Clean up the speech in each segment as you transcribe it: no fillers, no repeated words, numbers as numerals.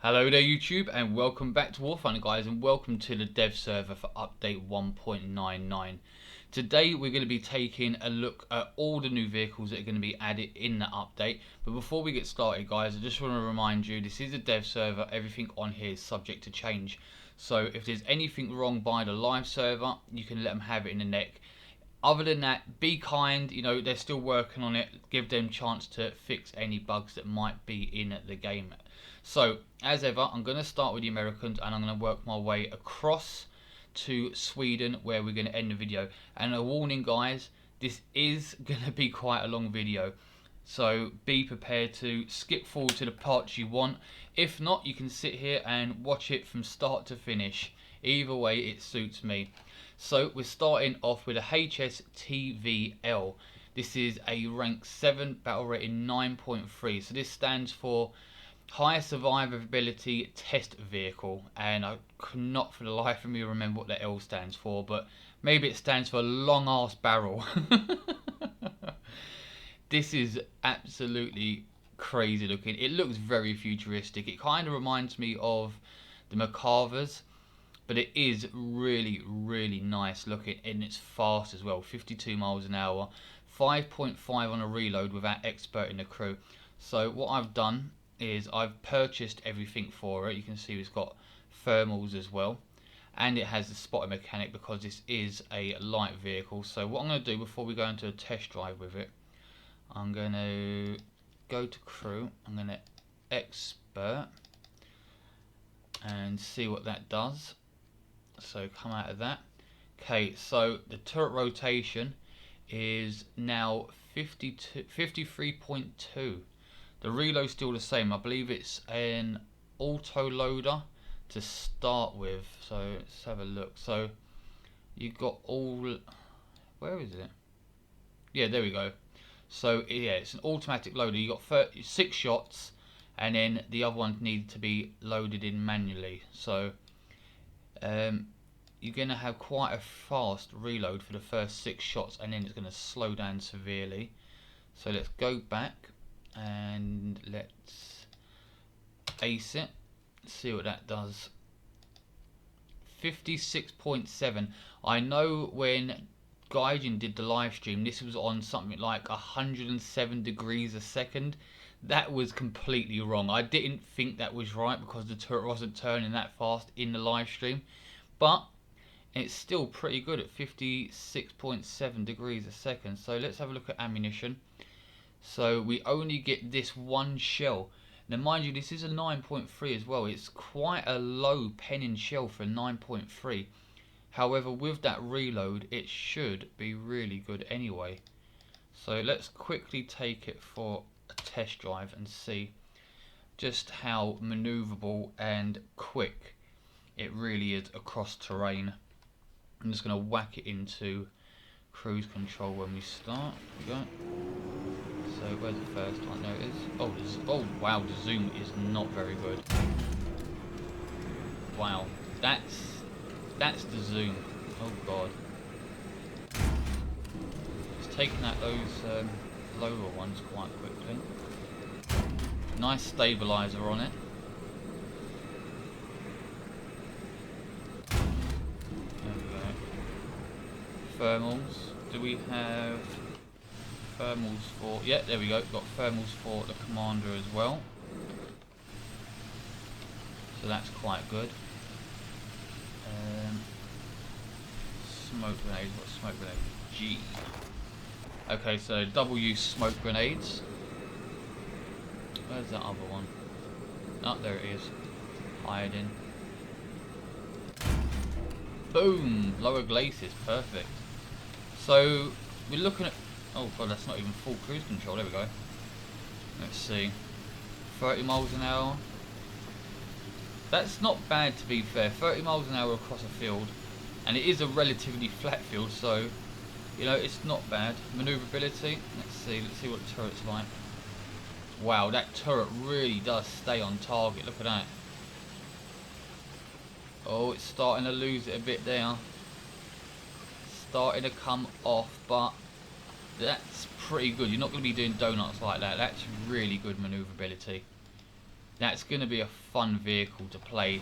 Hello there YouTube, and welcome back to Warfighter guys, and welcome to the dev server for update 1.99. Today we're going to be taking a look at all the new vehicles that are going to be added in the update. But before we get started guys, I just want to remind you this is a dev server, everything on here is subject to change. So if there's anything wrong by the live server, you can let them have it in the neck. Other than that, be kind, they're still working on it, give them a chance to fix any bugs that might be in the game. So, as ever, I'm going to start with the Americans and I'm going to work my way across to Sweden where we're going to end the video. And a warning guys, this is going to be quite a long video. So be prepared to skip forward to the parts you want. If not, you can sit here and watch it from start to finish. Either way, it suits me. So we're starting off with a HSTV-L. This is a rank 7 battle rating 9.3. So this stands for High Survivability Test Vehicle, and I could not for the life of me remember what the L stands for, but maybe it stands for long ass barrel. This is absolutely crazy looking. It looks very futuristic. It kind of reminds me of the Macavers, but it is really nice looking, and it's fast as well. 52 miles an hour, 5.5 on a reload without expert in the crew. So what I've done is I've purchased everything for it. You can see it's got thermals as well, and it has the spotter mechanic because this is a light vehicle. So what I'm going to do before we go into a test drive with it, I'm going to go to crew, I'm going to expert and see what that does. So come out of that. Okay, so the turret rotation is now 53.2. The reload's still the same. I believe it's an auto loader to start with. So let's have a look. So you've got all, where is it? Yeah, there we go. So yeah, it's an automatic loader. You got 36 shots, and then the other one needed to be loaded in manually. So you're going to have quite a fast reload for the first 6 shots, and then it's going to slow down severely. So let's go back and let's ace it, see what that does. 56.7. I know when Gaijin did the live stream, this was on something like 107 degrees a second. That was completely wrong. I didn't think that was right because the turret wasn't turning that fast in the live stream, but it's still pretty good at 56.7 degrees a second. So let's have a look at ammunition. So we only get this one shell. Now mind you, this is a 9.3 as well. It's quite a low penning shell for 9.3. However, with that reload, it should be really good anyway. So let's quickly take it for a test drive and see just how maneuverable and quick it really is across terrain. I'm just going to whack it into cruise control when we start. There we go. So where's the first one? There it is. Oh wow, the zoom is not very good. Wow, that's the zoom. Oh god. It's taking out those lower ones quite quickly. Nice stabilizer on it. There we go. Thermals. Do we have thermals for, yeah, there we go, got thermals for the commander as well, so that's quite good. Smoke grenades, what smoke grenades? G. Okay, so double use smoke grenades. Where's that other one? Oh, there it is, hiding. Boom, lower glacis, perfect. So we're looking at, oh god, that's not even full cruise control. There we go. Let's see. 30 miles an hour. That's not bad to be fair. 30 miles an hour across a field. And it is a relatively flat field, so, it's not bad. Maneuverability. Let's see what the turret's like. Wow, that turret really does stay on target. Look at that. Oh, it's starting to lose it a bit there. Starting to come off, but that's pretty good. You're not going to be doing donuts like that. That's really good maneuverability. That's going to be a fun vehicle to play,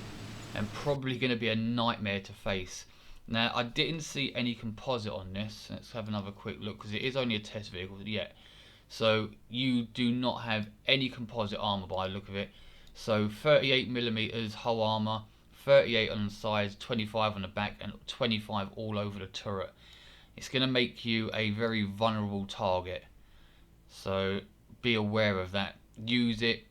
and probably going to be a nightmare to face. Now, I didn't see any composite on this. Let's have another quick look, because it is only a test vehicle yet. So you do not have any composite armor by the look of it. So 38mm hull armor, 38 on the sides, 25 on the back, and 25 all over the turret. It's going to make you a very vulnerable target. So be aware of that. Use it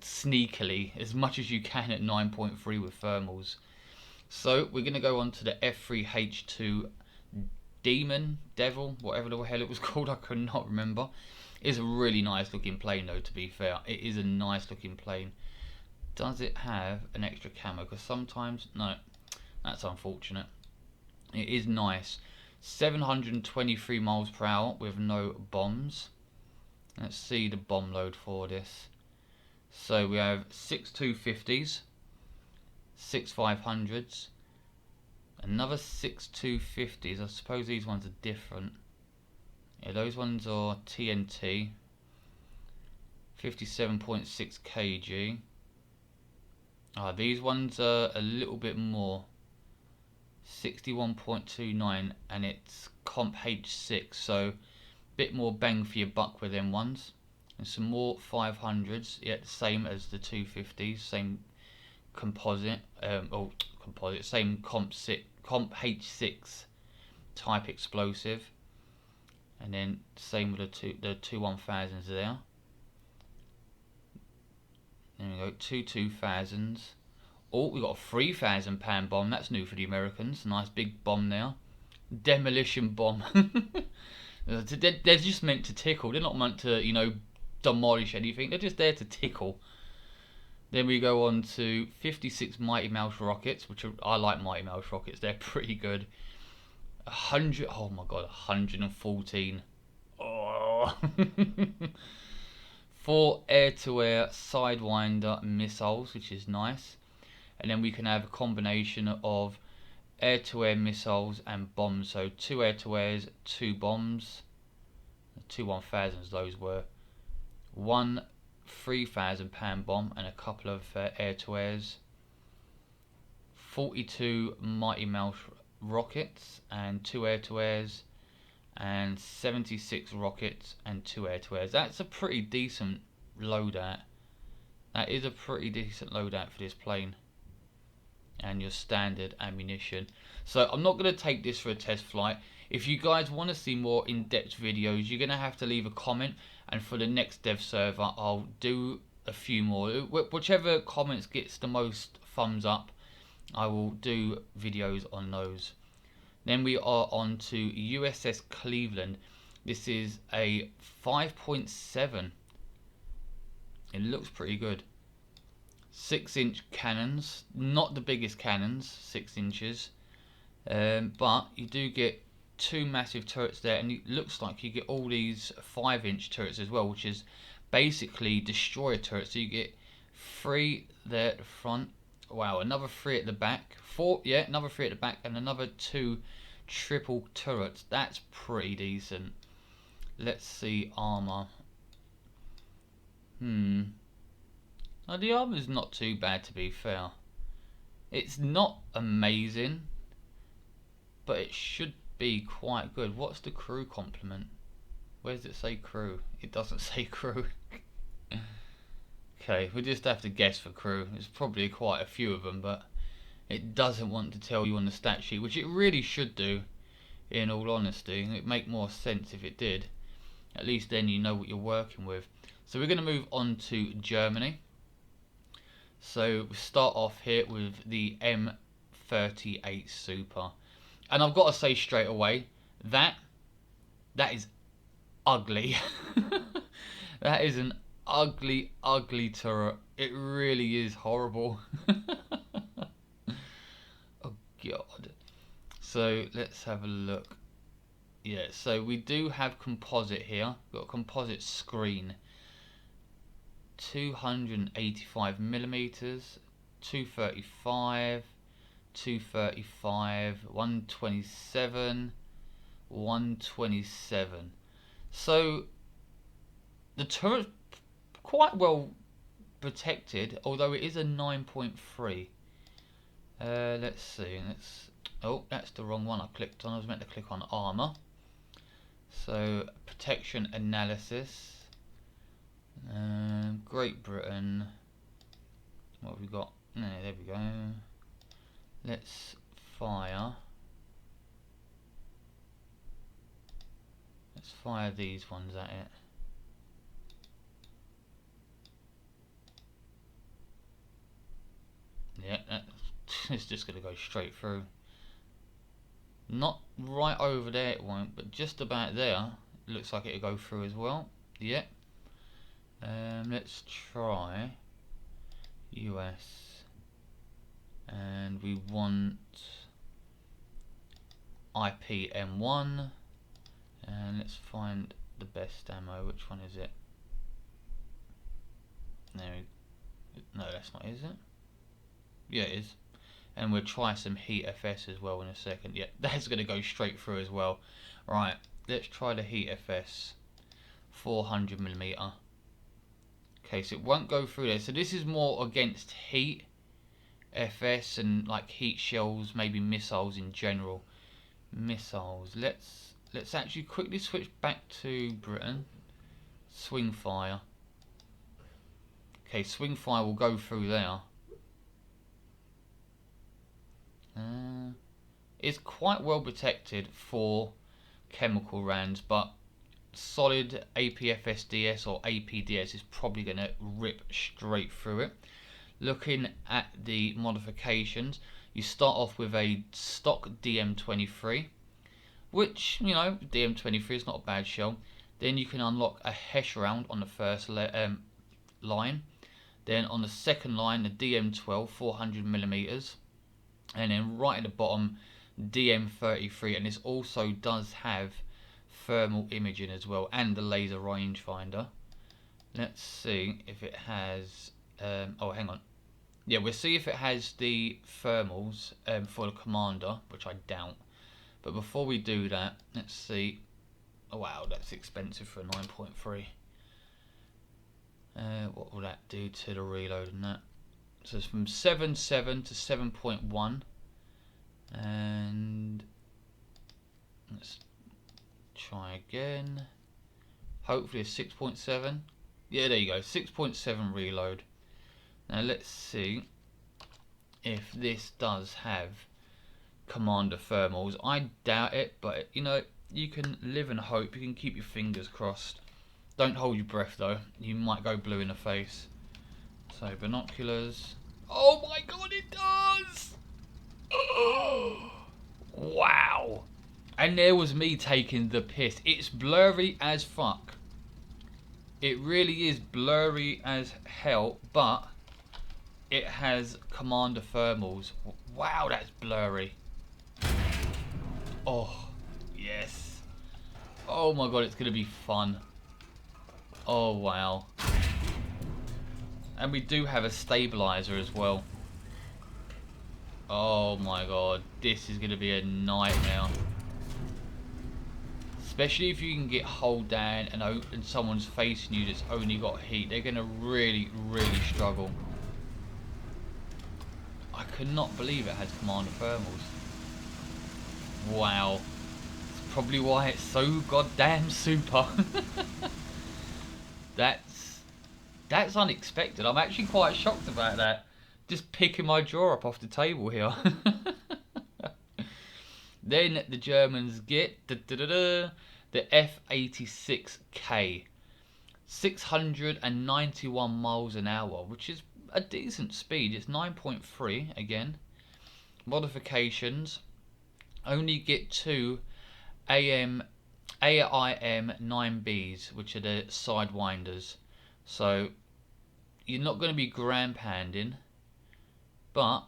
sneakily as much as you can at 9.3 with thermals. So we're going to go on to the F3H2 Demon, Devil, whatever the hell it was called, I could not remember. It's a really nice looking plane though, to be fair. It is a nice looking plane. Does it have an extra camo? Because sometimes, no, that's unfortunate. It is nice. 723 miles per hour with no bombs. Let's see the bomb load for this. So we have 6 250s, 6 500s, another 6 250s. I suppose these ones are different. Yeah, those ones are TNT. 57.6 kg. These ones are a little bit more. 61.29, and it's comp H6, so a bit more bang for your buck with them ones. And some more 500s, yet the same as the 250s, same composite, same comp H6 type explosive, and then same with the two 1000s there. There we go, two 2000s. Oh, we got a 3,000 pound bomb. That's new for the Americans. Nice big bomb there. Demolition bomb. They're just meant to tickle. They're not meant to, you know, demolish anything. They're just there to tickle. Then we go on to 56 Mighty Mouse rockets, which I like Mighty Mouse rockets. They're pretty good. 100. Oh my god, 114. Oh. 4 air-to-air Sidewinder missiles, which is nice. And then we can have a combination of air-to-air missiles and bombs. So 2 air-to-airs, 2 bombs. 2 1000s those were. 1 3,000 pound bomb and a couple of air-to-airs. 42 Mighty Mouse rockets and 2 air-to-airs. And 76 rockets and 2 air-to-airs. That's a pretty decent loadout. That is a pretty decent loadout for this plane. And your standard ammunition. So I'm not going to take this for a test flight. If you guys want to see more in-depth videos, you're going to have to leave a comment, and for the next dev server I'll do a few more. Whichever comments gets the most thumbs up, I will do videos on those. Then we are on to USS Cleveland. This is a 5.7. It looks pretty good. 6-inch cannons, not the biggest cannons, 6 inches, but you do get 2 massive turrets there, and it looks like you get all these 5-inch turrets as well, which is basically destroyer turrets. So you get 3 there at the front. Wow, another 3 at the back. 4, yeah, another 3 at the back, and another 2 triple turrets. That's pretty decent. Let's see armor. Now the armor's not too bad, to be fair. It's not amazing, but it should be quite good. What's the crew complement? Where does it say crew? It doesn't say crew. Okay, we'll just have to guess for crew. There's probably quite a few of them, but it doesn't want to tell you on the stat sheet, which it really should do, in all honesty. It'd make more sense if it did. At least then you know what you're working with. So we're going to move on to Germany. So we start off here with the M38 Super, and I've got to say straight away that is ugly. That is an ugly turret. It really is horrible. Oh god. So let's have a look. Yeah, so we do have composite here. We've got a composite screen. 285 millimeters, 235, 235, 127, 127. So the turret's quite well protected, although it is a 9.3. Let's see. Oh, that's the wrong one I clicked on. I was meant to click on armor. So protection analysis. Great Britain. What have we got? No, there we go. Let's fire. Let's fire these ones at it. Yeah, it's just going to go straight through. Not right over there it won't, but just about there it looks like it'll go through as well. Yeah. Let's try US, and we want IPM1, and let's find the best ammo. Which one is it? No, that's not, is it? Yeah, it is. And we'll try some Heat FS as well in a second. Yeah, that's going to go straight through as well. Right, let's try the Heat FS 400mm. Okay, so it won't go through there. So this is more against heat FS and like heat shells, maybe missiles in general. Missiles. Let's actually quickly switch back to Britain. Swing fire. Okay, swing fire will go through there. It's quite well protected for chemical rounds, but solid APFSDS or APDS is probably going to rip straight through it. Looking at the modifications, you start off with a stock DM23, which, you know, DM23 is not a bad shell. Then you can unlock a HESH round on the first line. Then on the second line, the DM12 400mm, and then right at the bottom, DM33, and this also does have thermal imaging as well, and the laser rangefinder. Let's see if it has oh, hang on. Yeah, we'll see if it has the thermals for the commander, which I doubt. But before we do that, let's see. Oh wow, that's expensive for a 9.3. What will that do to the reload and that? So it's from 7.7 to 7.1, and let's try again. Hopefully a 6.7. Yeah, there you go, 6.7 reload. Now let's see if this does have commander thermals. I doubt it, but you know, you can live and hope. You can keep your fingers crossed. Don't hold your breath though, you might go blue in the face. So binoculars. Oh my god, it does! Wow. And there was me taking the piss. It's blurry as fuck. It really is blurry as hell, but it has commander thermals. Wow, that's blurry. Oh, yes. Oh my god, it's going to be fun. Oh, wow. And we do have a stabilizer as well. Oh my god, this is going to be a nightmare. Especially if you can get hold down and someone's facing you that's only got heat. They're going to really, really struggle. I could not believe it has commander thermals. Wow. That's probably why it's so goddamn super. That's unexpected. I'm actually quite shocked about that. Just picking my jaw up off the table here. Then the Germans get the F86K. 691 miles an hour, which is a decent speed. It's 9.3 again. Modifications. Only get two AIM 9Bs, which are the sidewinders. So you're not going to be ground pounding, but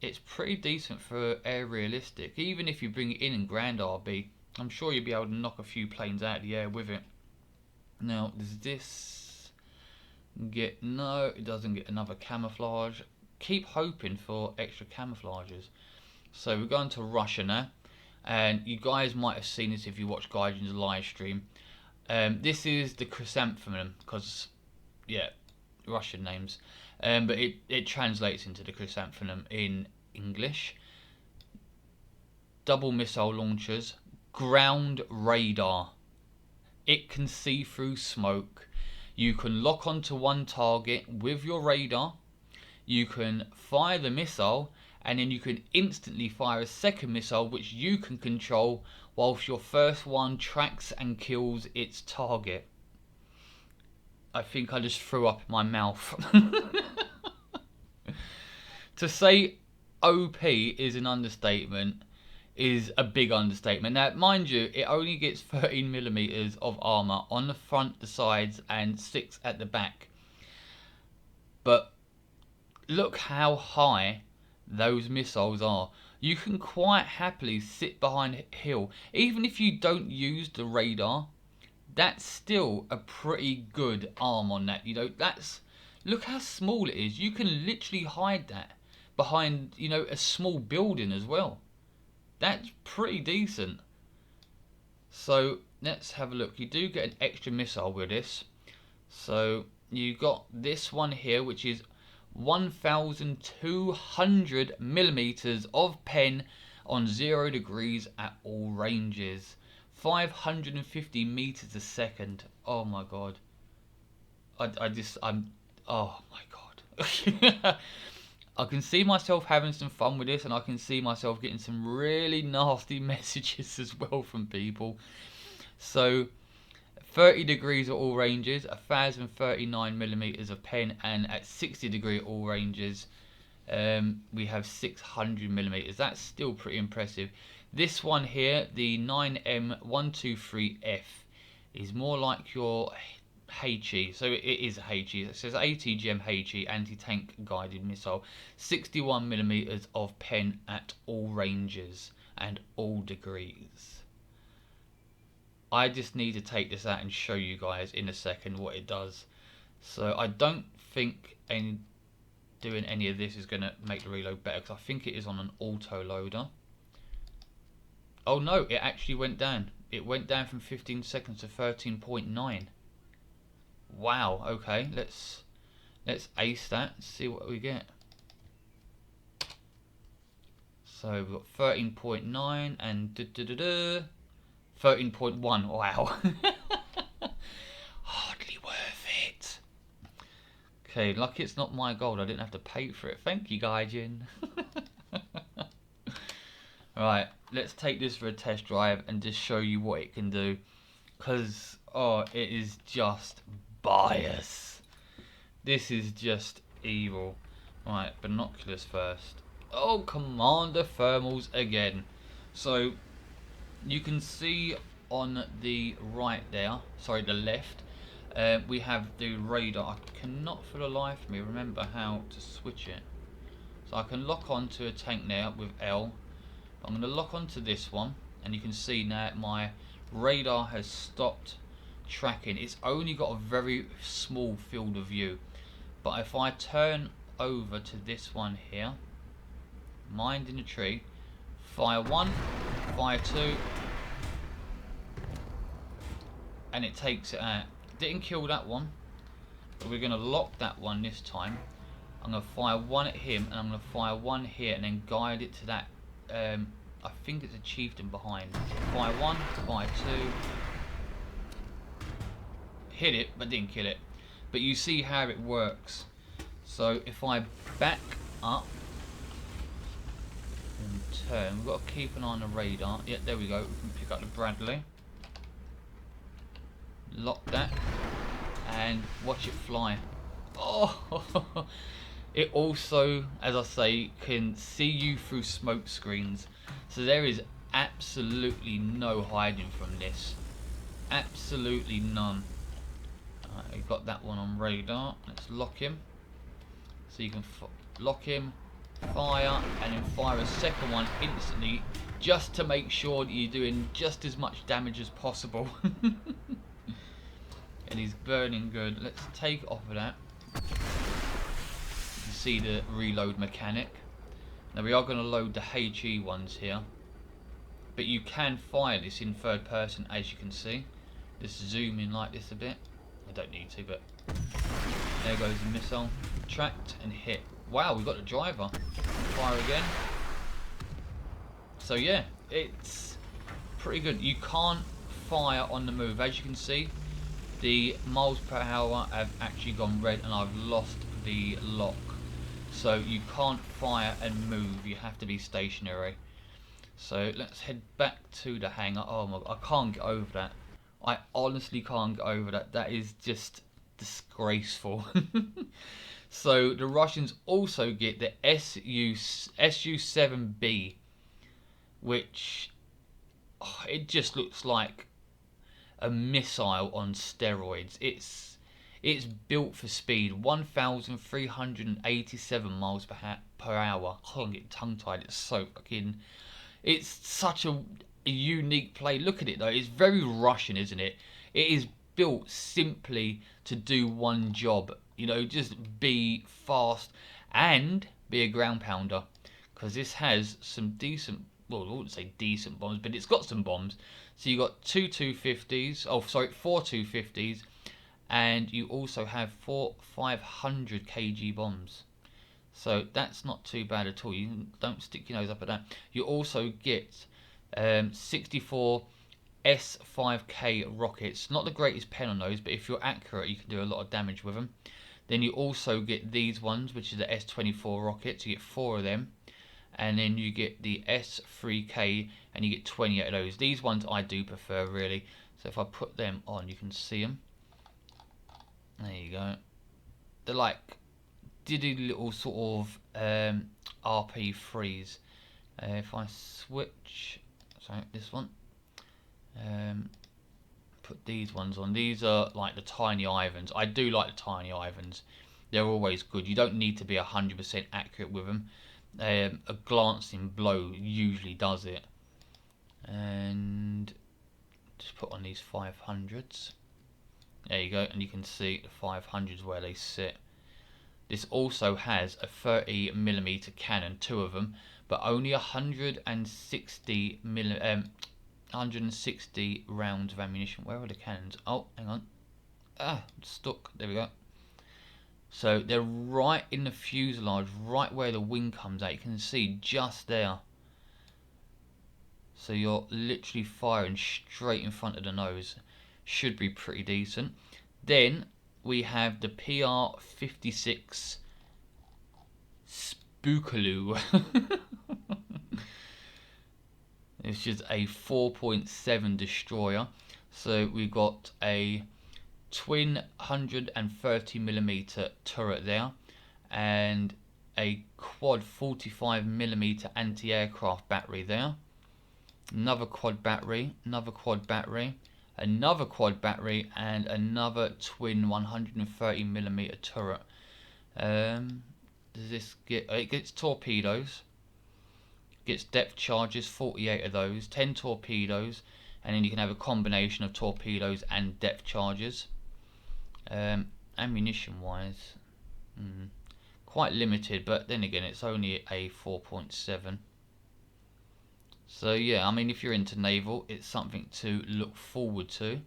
it's pretty decent for air realistic. Even if you bring it in ground RB, I'm sure you'll be able to knock a few planes out of the air with it. Now, does this get... No, it doesn't get another camouflage. Keep hoping for extra camouflages. So we're going to Russia now, and you guys might have seen this if you watch Gaijin's live stream. This is the Khrizantema, because yeah, Russian names, but it translates into the Chrysanthemum in English. Double missile launchers, ground radar. It can see through smoke. You can lock onto one target with your radar. You can fire the missile, and then you can instantly fire a second missile which you can control whilst your first one tracks and kills its target. I think I just threw up in my mouth. To say OP is an understatement is a big understatement. Now, mind you, it only gets 13mm of armour on the front, the sides, and 6 at the back. But look how high those missiles are. You can quite happily sit behind a hill. Even if you don't use the radar, that's still a pretty good arm on that. You know, look how small it is. You can literally hide that behind, you know, a small building as well. That's pretty decent. So let's have a look. You do get an extra missile with this. So you got this one here, which is 1,200mm of pen on 0 degrees at all ranges. 550 meters a second. Oh my god. Oh my god. I can see myself having some fun with this, and I can see myself getting some really nasty messages as well from people. So 30 degrees at all ranges, 1,039mm of pen, and at 60 degree at all ranges we have 600mm. That's still pretty impressive. This one here, the 9M123F, is more like your HE. So it is a HE. It says ATGM HE, anti-tank guided missile. 61mm of pen at all ranges and all degrees. I just need to take this out and show you guys in a second what it does. So I don't think doing any of this is going to make the reload better, because I think it is on an auto loader. Oh no, it actually went down. It went down from 15 seconds to 13.9. Wow, okay, let's ace that and see what we get. So we've got 13.9 and 13.1. Wow. Hardly worth it. Okay, lucky it's not my gold. I didn't have to pay for it. Thank you, Gaijin. Right, let's take this for a test drive and just show you what it can do. Because, oh, it is just bias. This is just evil. Right, binoculars first. Oh, Commander Thermals again. So, you can see on the right there, sorry, the left, we have the radar. I cannot for the life of me remember how to switch it. So I can lock onto a tank there with L. I'm going to lock onto this one, and you can see now my radar has stopped tracking. It's only got a very small field of view. But if I turn over to this one here, mind in the tree, fire 1, fire 2, and it takes it out. Didn't kill that one, but we're going to lock that one this time. I'm going to fire 1 at him, and I'm going to fire 1 here, and then guide it to that. I think it's a chieftain behind. Fire 1, fire 2. Hit it, but didn't kill it. But you see how it works. So if I back up and turn, we've got to keep an eye on the radar. Yeah, there we go. We can pick up the Bradley. Lock that and watch it fly. Oh, it also, as I say, can see you through smoke screens. So there is absolutely no hiding from this. Absolutely none. Alright, we've got that one on radar. Let's lock him. So you can lock him, fire, and then fire a second one instantly, just to make sure that you're doing just as much damage as possible. And he's burning good. Let's take off of that. You can see the reload mechanic. Now we are going to load the HE ones here, but you can fire this in third person, as you can see. Just zoom in like this a bit. I don't need to, but There goes the missile. Tracked and hit. Wow, we got the driver. Fire again. So yeah, it's pretty good. You can't fire on the move. As you can see, the miles per hour have actually gone red and I've lost the lock. So you can't fire and move. You have to be stationary. So let's head back to the hangar. Oh my god, I can't get over that. I honestly can't get over that. That is just disgraceful. So the Russians also get the Su-7B, which it just looks like a missile on steroids. It's built for speed, 1,387 miles per hour. I can't get tongue tied. It's so fucking. It's such a unique play. Look at it though. It's very Russian, isn't it? It is built simply to do one job. You know, just be fast and be a ground pounder. Because this has some decent, well, I wouldn't say decent bombs, but it's got some bombs. So you got four 250s, and you also have 4 500 kg bombs. So that's not too bad at all. You don't stick your nose up at that. You also get 64 S5K rockets. Not the greatest pen on those, but if you're accurate, you can do a lot of damage with them. Then you also get these ones, which is the S24 rockets. You get 4 of them. And then you get the S3K, and you get 28 of those. These ones I do prefer, really. So if I put them on, you can see them. There you go. They're like diddy little sort of RP3s. If I switch, sorry, this one. Put these ones on. These are like the tiny Ivans. I do like the tiny Ivans. They're always good. You don't need to be 100% accurate with them. A glancing blow usually does it. And just put on these 500s. There you go, and you can see the 500s where they sit. This also has a 30mm cannon, 2 of them, but only 160 rounds of ammunition. Where are the cannons? Oh, hang on. Stuck. There we go. So they're right in the fuselage, right where the wing comes out. You can see just there. So you're literally firing straight in front of the nose. Should be pretty decent. Then we have the PR-56 Spookaloo. It's just a 4.7 destroyer. So we've got a twin 130mm turret there, and a quad 45mm anti-aircraft battery there. Another quad battery, another quad battery, another quad battery, and another twin 130mm turret. Does this get? It gets torpedoes. Gets depth charges, 48 of those, 10 torpedoes, and then you can have a combination of torpedoes and depth charges. Ammunition wise, quite limited, but then again it's only a 4.7. So yeah, I mean, if you're into naval, it's something to look forward to.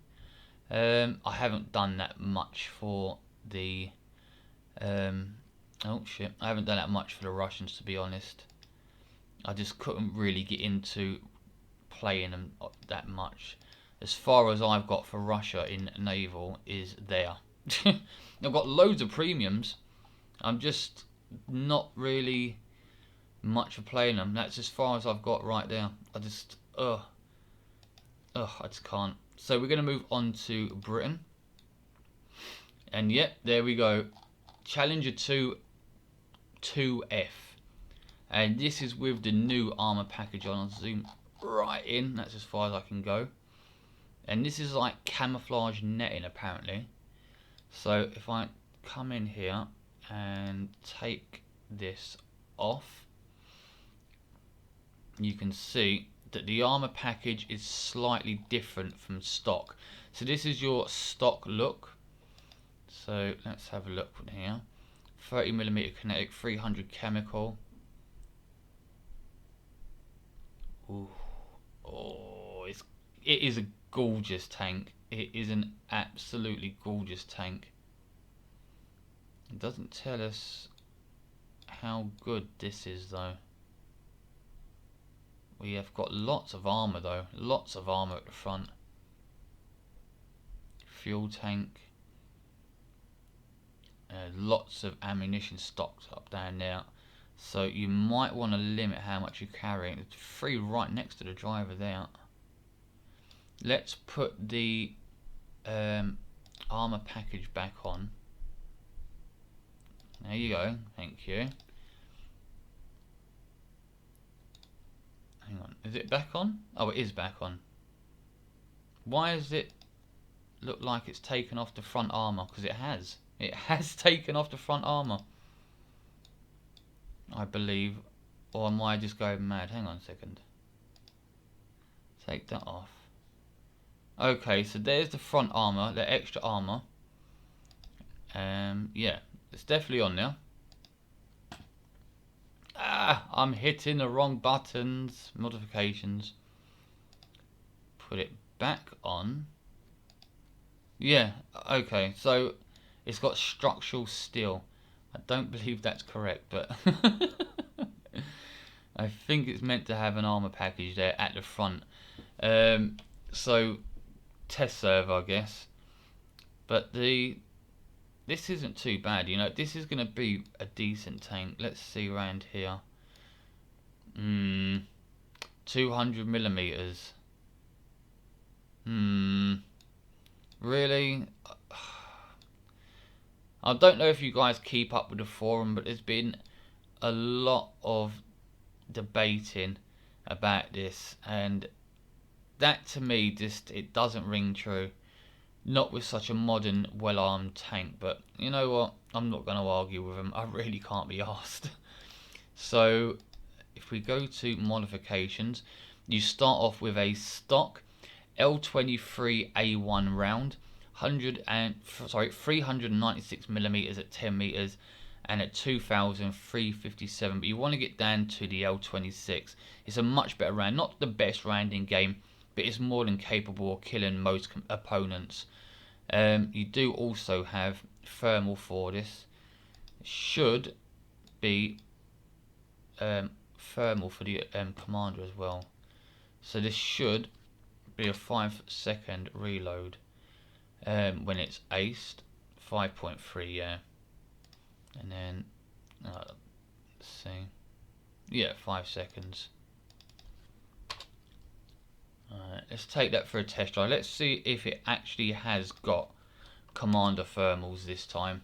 I haven't done that much for the I haven't done that much for the Russians, to be honest. I just couldn't really get into playing them that much. As far as I've got for Russia in naval is there. I've got loads of premiums. I'm just not really much for playing them. That's as far as I've got right there. I just I just can't. So we're going to move on to Britain. And yep, there we go. Challenger 2 2F. And this is with the new armor package on. I'll zoom right in. That's as far as I can go. And this is like camouflage netting apparently. So if I come in here and take this off, you can see that the armor package is slightly different from stock. So this is your stock look. So let's have a look here. 30mm kinetic, 300 chemical. Ooh. Oh, it is a gorgeous tank. It is an absolutely gorgeous tank. It doesn't tell us how good this is though. We have got lots of armour though, lots of armour at the front. Fuel tank. Lots of ammunition stocked up down there. So you might want to limit how much you carry. It's free right next to the driver there. Let's put the armour package back on. There you go, thank you. Hang on, is it back on? Oh, it is back on. Why does it look like it's taken off the front armour? Because it has. It has taken off the front armour, I believe. Or am I just going mad? Hang on a second. Take that off. Okay, so there's the front armour, the extra armour. Yeah, it's definitely on there. Ah, I'm hitting the wrong buttons. Modifications. Put it back on. Yeah, okay, so it's got structural steel. I don't believe that's correct, but I think it's meant to have an armor package there at the front. So test serve, I guess. But this isn't too bad, you know. This is going to be a decent tank. Let's see around here. 200 millimeters. Really? I don't know if you guys keep up with the forum, but there's been a lot of debating about this, and that to me just, it doesn't ring true. Not with such a modern, well-armed tank, but you know what? I'm not going to argue with them. I really can't be asked. So, if we go to modifications, you start off with a stock L23A1 round, 396 millimeters at 10 meters, and at 2,357. But you want to get down to the L26. It's a much better round, not the best round in game, but it's more than capable of killing most opponents. You do also have thermal for this. It should be thermal for the commander as well. So this should be a 5-second reload when it's aced. 5.3, yeah. And then let's see, yeah, 5 seconds. Let's take that for a test drive. Let's see if it actually has got commander thermals this time.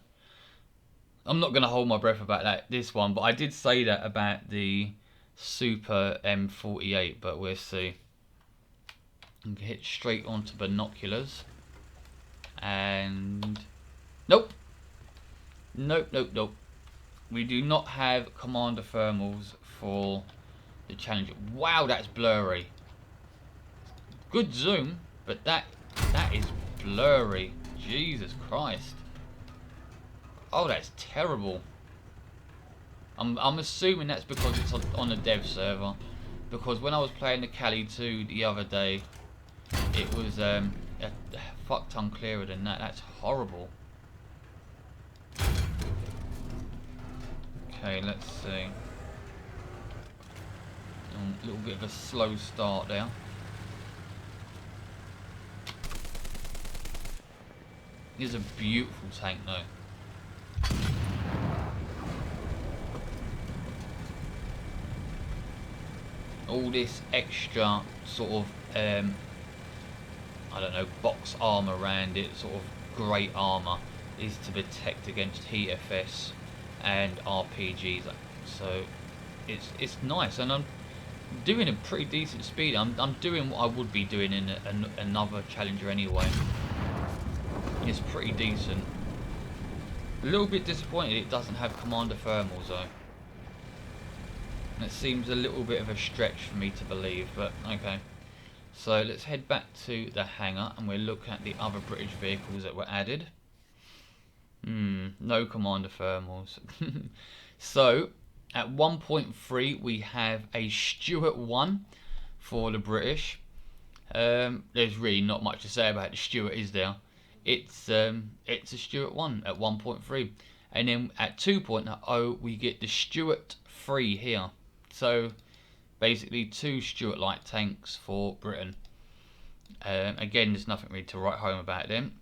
I'm not going to hold my breath about this one, but I did say that about the Super M48, but we'll see. I'm going to hit straight onto binoculars. And nope. Nope. We do not have commander thermals for the Challenger. Wow, that's blurry. Good zoom, but that is blurry. Jesus Christ. Oh, that's terrible. I'm assuming that's because it's on a dev server. Because when I was playing the Cali 2 the other day, it was a fuck ton clearer than that. That's horrible. Okay, let's see. A little bit of a slow start there. It's a beautiful tank though. All this extra sort of I don't know, box armor around it, sort of great armor, is to protect against HFS and RPGs. So it's nice, and I'm doing a pretty decent speed. I'm doing what I would be doing in another Challenger anyway. It's pretty decent. A little bit disappointed it doesn't have commander thermals though. It seems a little bit of a stretch for me to believe, but okay. So let's head back to the hangar and we'll look at the other British vehicles that were added. No commander thermals. So at 1.3 we have a Stuart 1 for the British. There's really not much to say about the Stuart, is there? It's a Stuart 1 at 1.3, And then at 2.0 we get the Stuart 3 here. So basically 2 Stuart light tanks for Britain. Again, there's nothing really to write home about them.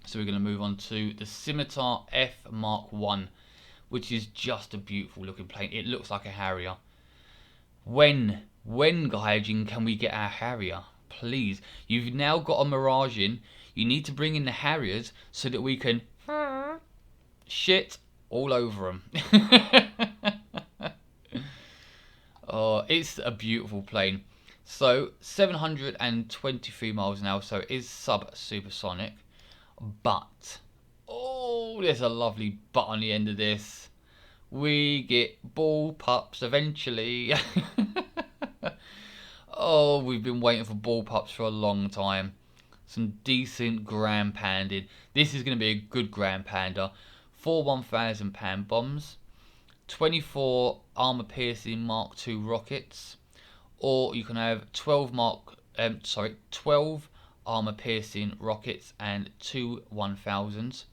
So we're going to move on to the Scimitar F Mark 1, which is just a beautiful looking plane. It looks like a Harrier. When Gaijin, can we get our Harrier? Please. You've now got a Mirage in. You need to bring in the Harriers so that we can shit all over them. Oh, it's a beautiful plane. So 723 miles an hour, so it is sub-supersonic. But, oh, there's a lovely but on the end of this. We get ball pups eventually. Oh, we've been waiting for ball pups for a long time. Some decent Grand Panded. This is going to be a good Grand Panda. 4 £1,000 bombs. 24 armor piercing Mark II rockets. Or you can have 12 armor piercing rockets and 2 1000s.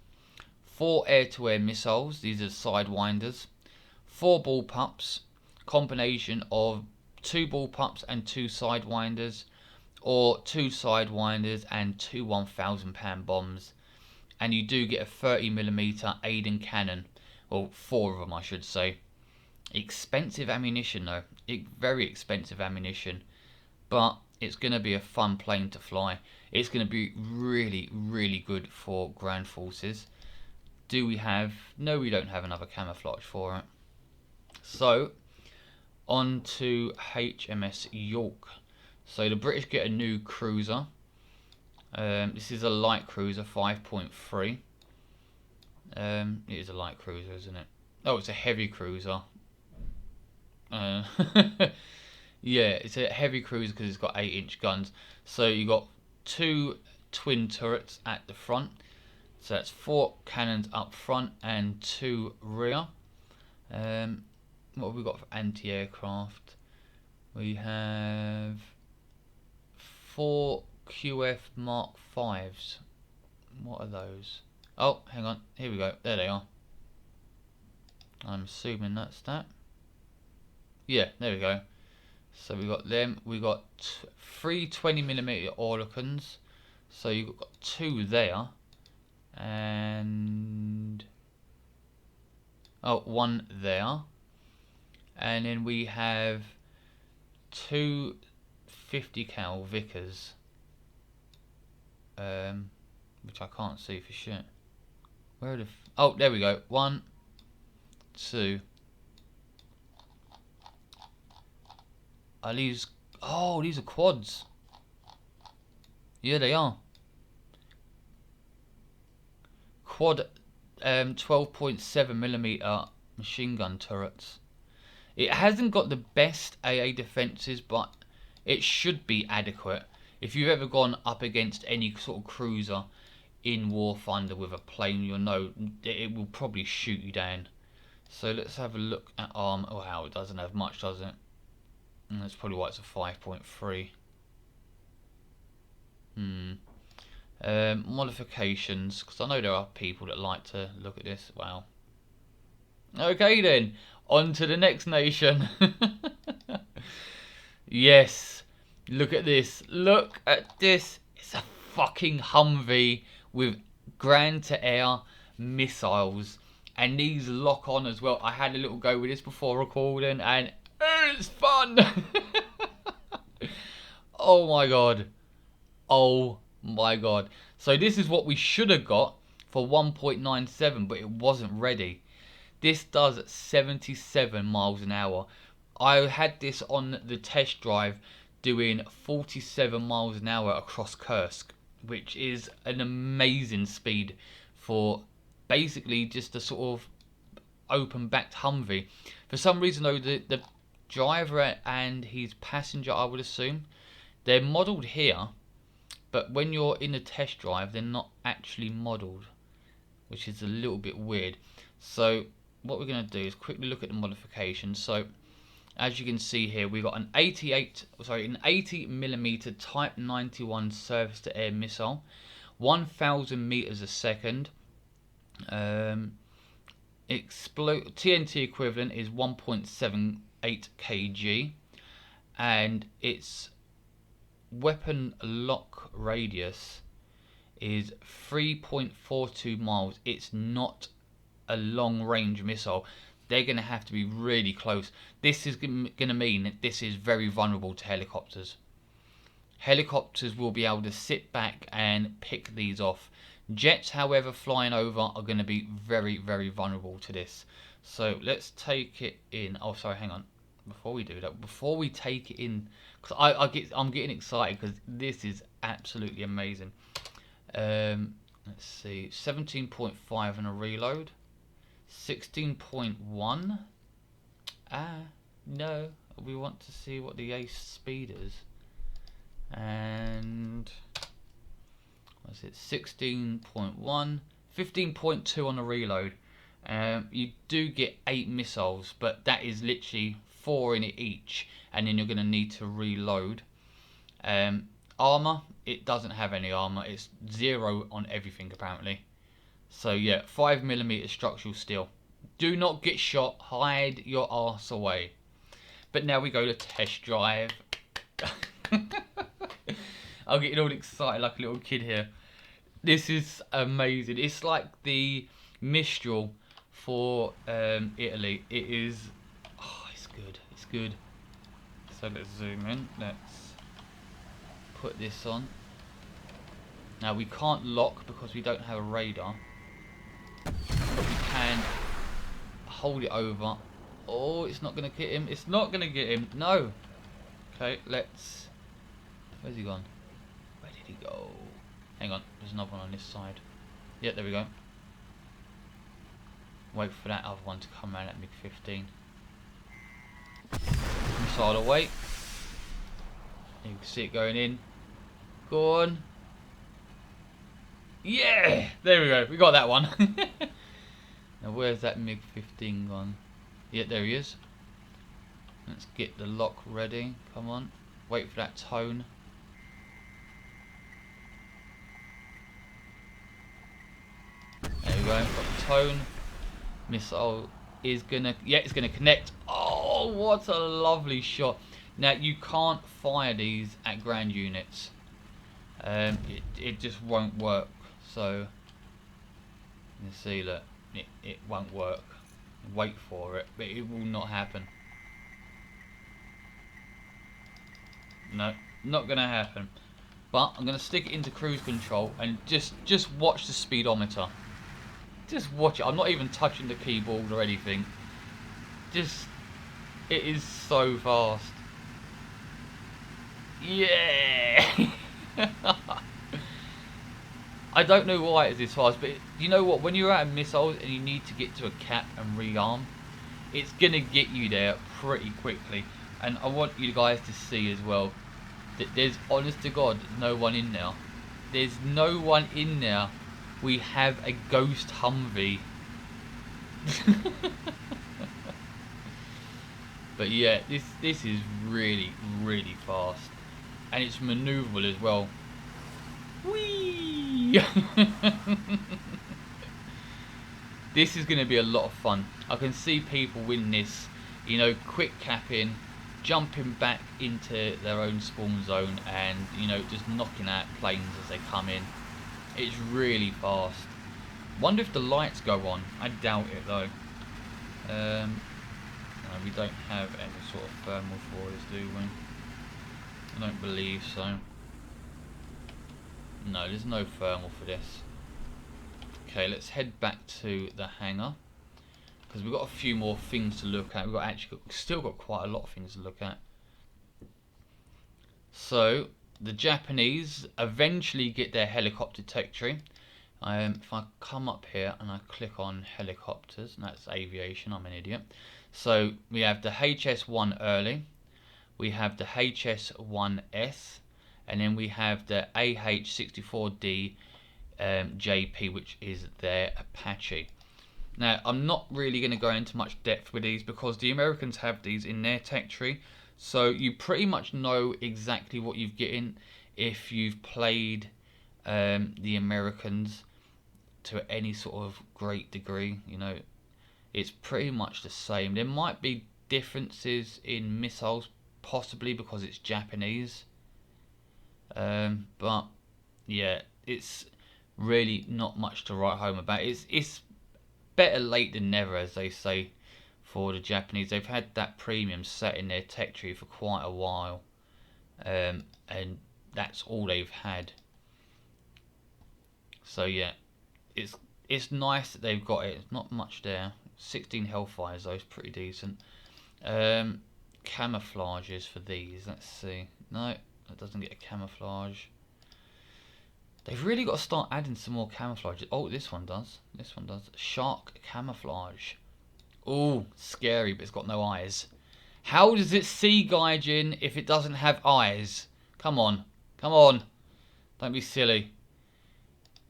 4 air-to-air missiles, these are sidewinders. 4 ball pups, combination of 2 ball pups and 2 sidewinders, or 2 sidewinders and 2 £1,000 bombs. And you do get a 30mm Aiden cannon, well, 4 of them I should say. Expensive ammunition though, very expensive ammunition, but it's going to be a fun plane to fly. It's going to be really, really good for ground forces. Do we have... No, we don't have another camouflage for it. So, on to HMS York. So the British get a new cruiser. This is a light cruiser, 5.3. It is a light cruiser, isn't it? Oh, it's a heavy cruiser. Yeah, it's a heavy cruiser because it's got 8-inch guns. So you got 2 twin turrets at the front. So that's 4 cannons up front and 2 rear. What have we got for anti-aircraft? We have 4 QF Mark 5s. What are those? Oh, hang on. Here we go. There they are. I'm assuming that's that. Yeah, there we go. So we got them. We got 3 20mm Oerlikons. So you've got 2 there. And... oh, 1 there. And then we have 2 50 cal Vickers. Which I can't see for shit. Where the... oh, there we go. 1, 2... are these... oh, these are quads. Yeah, they are. Quad 12.7mm machine gun turrets. It hasn't got the best AA defences, but it should be adequate. If you've ever gone up against any sort of cruiser in War Thunder with a plane, you'll know it will probably shoot you down. So let's have a look at armor. Oh, wow, it doesn't have much, does it? That's probably why it's a 5.3. Modifications, because I know there are people that like to look at this. Wow. Okay then, on to the next nation. Yes, look at this. Look at this. It's a fucking Humvee with ground-to-air missiles. And these lock on as well. I had a little go with this before recording and it's fun. Oh my god. Oh my god. So this is what we should have got for 1.97, but it wasn't ready. This does 77 miles an hour. I had this on the test drive doing 47 miles an hour across Kursk, which is an amazing speed for basically just a sort of open backed Humvee. For some reason though, the driver and his passenger, I would assume, they're modelled here, but when you're in a test drive they're not actually modelled, which is a little bit weird. So what we're going to do is quickly look at the modifications. So as you can see here, we've got an 80mm Type 91 surface to air missile, 1000 meters a second, TNT equivalent is 1.78 kg, and its weapon lock radius is 3.42 miles. It's not a long range missile. They're going to have to be really close. This is going to mean that this is very vulnerable to helicopters. Helicopters will be able to sit back and pick these off. Jets, however, flying over are going to be very, very vulnerable to this. So let's take it in. Oh, sorry, hang on. Before we do that, before we take it in, because I'm getting excited because this is absolutely amazing. Let's see, 17.5 on a reload, 16.1. No, we want to see what the ace speed is. And what's it? 16.1, 15.2 on a reload. You do get 8 missiles, but that is literally 4 in it each, and then you're going to need to reload. Armor, it doesn't have any armor. It's 0 on everything apparently. So yeah, 5mm structural steel. Do not get shot. Hide your arse away. But now we go to test drive. I'm getting all excited like a little kid here. This is amazing. It's like the Mistral for Italy. It is. Oh, it's good. It's good. So let's zoom in. Let's put this on. Now we can't lock because we don't have a radar, but we can hold it over. Oh, it's not going to get him. It's not going to get him. No. Okay, let's. Where's he gone? Where did he go? Hang on, there's another one on this side. Yeah, there we go. Wait for that other one to come around at MiG-15. Missile away. You can see it going in. Go on. Yeah! There we go, we got that one. Now where's that MiG-15 gone? Yeah, there he is. Let's get the lock ready. Come on. Wait for that tone. There we go, got the tone. Missile is gonna, yeah, it's gonna connect. Oh, what a lovely shot. Now you can't fire these at ground units. It just won't work. So you can see that it won't work. Wait for it, but it will not happen. No, not gonna happen. But I'm gonna stick it into cruise control and just watch the speedometer. Just watch it. I'm not even touching the keyboard or anything. Just, it is so fast. Yeah. I don't know why it's this fast, but you know what? When you're out of missiles and you need to get to a cap and rearm, it's gonna get you there pretty quickly. And I want you guys to see as well that there's, honest to God, no one in there. There's no one in there. We have a ghost Humvee. But yeah, this is really, really fast. And it's maneuverable as well. Whee! This is going to be a lot of fun. I can see people win this, you know, quick capping, jumping back into their own spawn zone, and, you know, just knocking out planes as they come in. It's really fast. Wonder if the lights go on. I doubt it though. No, we don't have any sort of thermal for this, do we? I don't believe so. No, there's no thermal for this. Okay, let's head back to the hangar, because we've got a few more things to look at. We've still got quite a lot of things to look at. So the Japanese eventually get their helicopter territory. If I come up here and I click on helicopters, and that's aviation, I'm an idiot. So we have the HS-1 early, we have the HS-1S, and then we have the AH-64D JP, which is their Apache. Now, I'm not really going to go into much depth with these because the Americans have these in their tech tree, so you pretty much know exactly what you're getting if you've played the Americans to any sort of great degree. You know, it's pretty much the same. There might be differences in missiles, possibly because it's Japanese. But yeah, it's really not much to write home about. It's better late than never, as they say, for the Japanese. They've had that premium set in their tech tree for quite a while, and that's all they've had. So yeah, it's nice that they've got it. It's not much there. 16 Hellfires though is pretty decent. Camouflages for these. Let's see. No, that doesn't get a camouflage. They've really got to start adding some more camouflage. Oh, this one does. This one does. Shark camouflage. Oh, scary, but it's got no eyes. How does it see Gaijin if it doesn't have eyes? Come on. Come on. Don't be silly.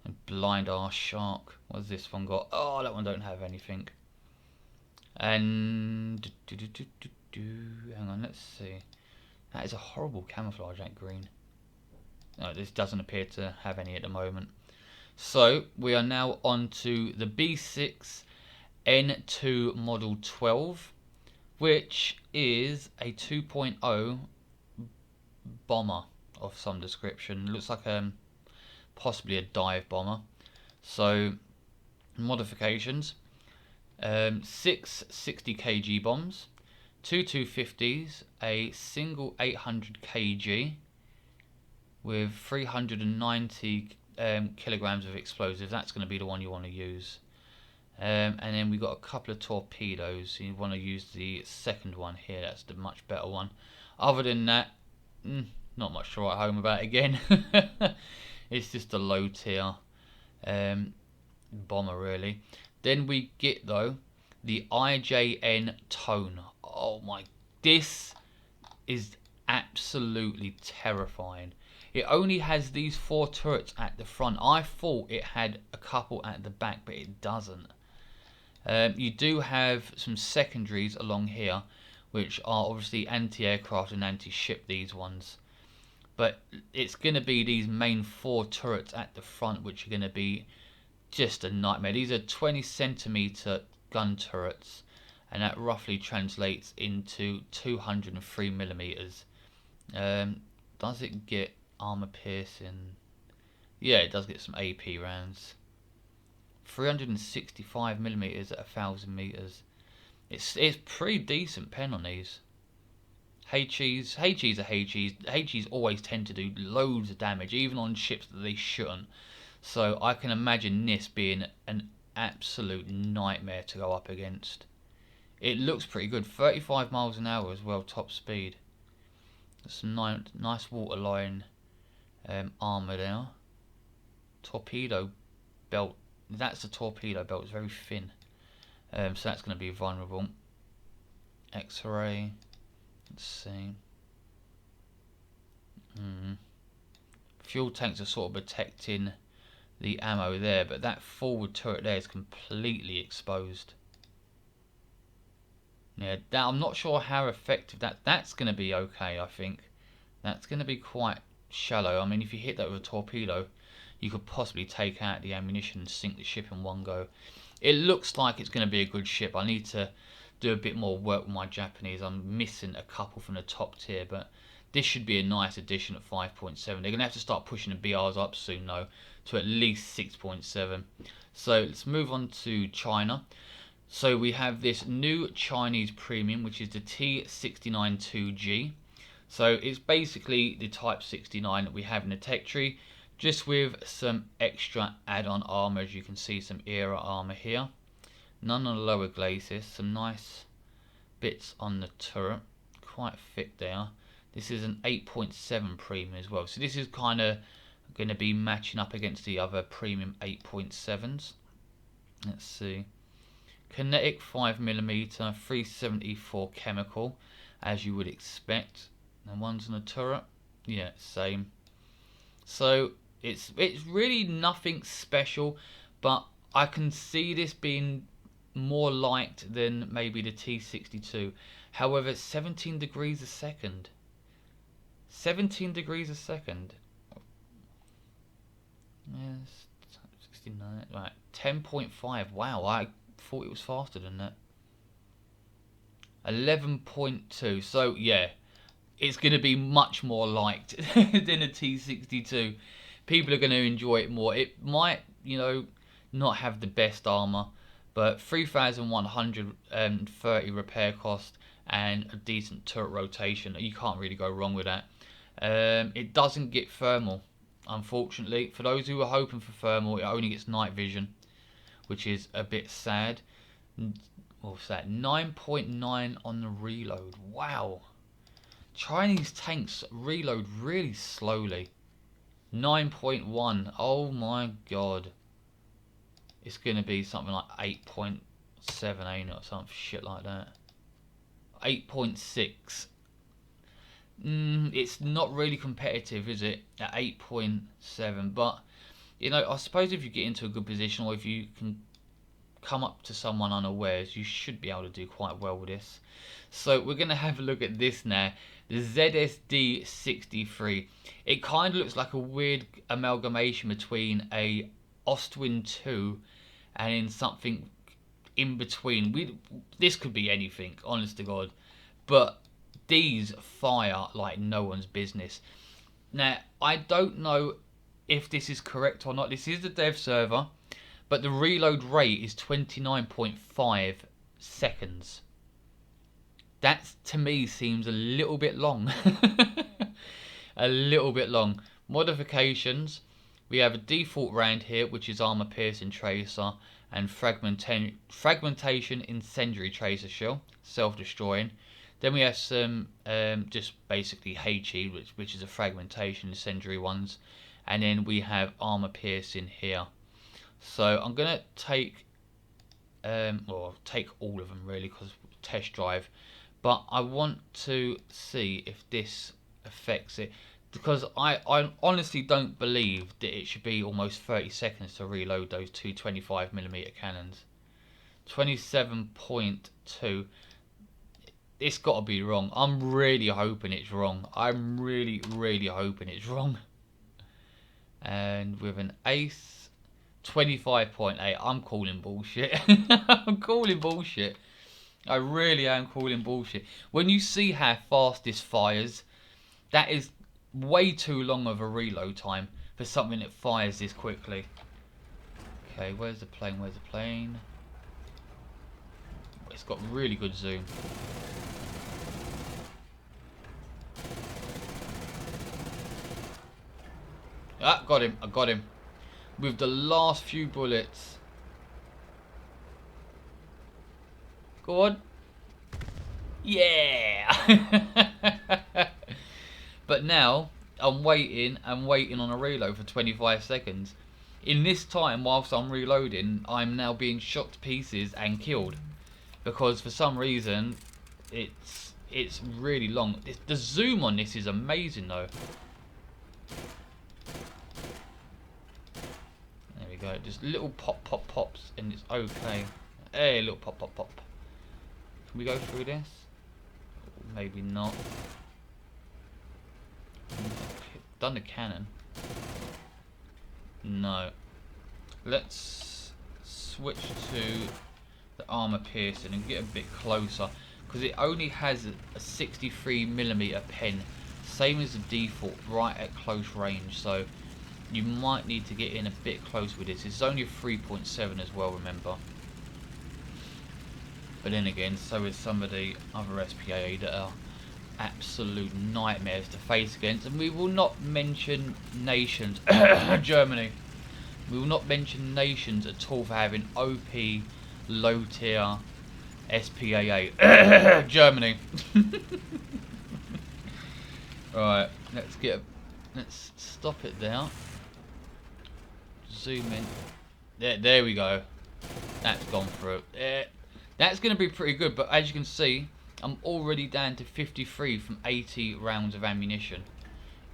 And blind ass shark. What's this one got? Oh, that one don't have anything. And hang on, let's see. That is a horrible camouflage, that green. No, this doesn't appear to have any at the moment. So we are now on to the B6 N2 Model 12, which is a 2.0 bomber of some description. Looks like possibly a dive bomber. So modifications: 6 60 kg bombs, 2 250s, a single 800 kg with 390 kilograms of explosives. That's going to be the one you want to use. And then we got a couple of torpedoes. You want to use the second one here. That's the much better one. Other than that, not much to write home about again. It's just a low tier bomber really. Then we get though the IJN Tone. Oh my, this is absolutely terrifying. It only has these 4 turrets at the front. I thought it had a couple at the back, but it doesn't. You do have some secondaries along here, which are obviously anti-aircraft and anti-ship, these ones. But it's going to be these main 4 turrets at the front, which are going to be just a nightmare. These are 20 centimeter gun turrets, and that roughly translates into 203 millimeters. Does it get armor piercing? Yeah, it does get some AP rounds. 365 millimeters at 1,000 meters. It's pretty decent pen on these. HEs are HEs. HEs always tend to do loads of damage, even on ships that they shouldn't. So I can imagine this being an absolute nightmare to go up against. It looks pretty good. 35 miles an hour as well, top speed. Some nice waterline armour there. Torpedo belt. That's the torpedo belt. It's very thin. So that's going to be vulnerable. X-ray. Let's see. Fuel tanks are sort of protecting the ammo there, but that forward turret there is completely exposed. Yeah, I'm not sure how effective that's going to be. Okay, I think that's going to be quite shallow. I mean, if you hit that with a torpedo, you could possibly take out the ammunition and sink the ship in one go. It looks like it's going to be a good ship. I need to do a bit more work with my Japanese. I'm missing a couple from the top tier, but this should be a nice addition at 5.7. They're going to have to start pushing the BRs up soon though, to at least 6.7. So let's move on to China. So we have this new Chinese premium, which is the T69-2G. So it's basically the Type 69 that we have in the tech tree, just with some extra add-on armor. As you can see, some era armor here. None on the lower glacis. Some nice bits on the turret. Quite thick there. This is an 8.7 premium as well. So this is kind of going to be matching up against the other premium 8.7s. Let's see. Kinetic 5mm, 374 chemical, as you would expect. And one's on the turret. Yeah, same. So it's really nothing special, but I can see this being more liked than maybe the T62. However, 17 degrees a second. 17 degrees a second. Yes, 69. Right, 10.5. Wow, I thought it was faster than that. 11.2. So yeah, it's going to be much more liked than a T62. People are going to enjoy it more. It might, you know, not have the best armor, but 3,130 repair cost and a decent turret rotation. You can't really go wrong with that. It doesn't get thermal, unfortunately. For those who are hoping for thermal, it only gets night vision, which is a bit sad. What's that? 9.9 on the reload. Wow. Chinese tanks reload really slowly. 9.1. Oh my god. It's going to be something like 8.7, ain't it? Or some shit like that. 8.6. It's not really competitive, is it? At 8.7. But, you know, I suppose if you get into a good position, or if you can come up to someone unawares, you should be able to do quite well with this. So we're going to have a look at this now. The ZSD-63. It kind of looks like a weird amalgamation between a Ostwind 2 and in something in between. This could be anything, honest to God. But these fire like no one's business. Now, I don't know if this is correct or not. This is the dev server, but the reload rate is 29.5 seconds. That, to me, seems a little bit long. A little bit long. Modifications. We have a default round here, which is armor piercing tracer and fragmentation incendiary tracer shell, self-destroying. Then we have some just basically HE, which is a fragmentation incendiary ones. And then we have armor piercing here. So I'm going to take, well, take all of them really, because test drive. But I want to see if this affects it, because I honestly don't believe that it should be almost 30 seconds to reload those two 25mm cannons. 27.2. It's got to be wrong. I'm really hoping it's wrong. I'm really hoping it's wrong. And with an ace, 25.8. I'm calling bullshit. I'm calling bullshit. I really am calling bullshit. When you see how fast this fires, that is way too long of a reload time for something that fires this quickly. Okay, where's the plane? Where's the plane? It's got really good zoom. Ah, got him. I got him. With the last few bullets. Go on. Yeah. But now I'm waiting on a reload for 25 seconds. In this time, whilst I'm reloading, I'm now being shot to pieces and killed, because for some reason it's really long. The zoom on this is amazing though. There we go. Just little pops and it's okay. Hey, little pop. Can we go through this? Maybe not. Done the cannon. No. Let's switch to the armor piercing and get a bit closer, because it only has a 63mm pen, same as the default, right at close range. So you might need to get in a bit close with this. It's only a 3.7 as well, remember. But then again, so is some of the other SPAA that are absolute nightmares to face against. And we will not mention nations. Germany. We will not mention nations at all for having OP, low tier SPAA. Germany. Right, let's stop it there. Zoom in. There we go. That's gone through. That's going to be pretty good, but as you can see, I'm already down to 53 from 80 rounds of ammunition.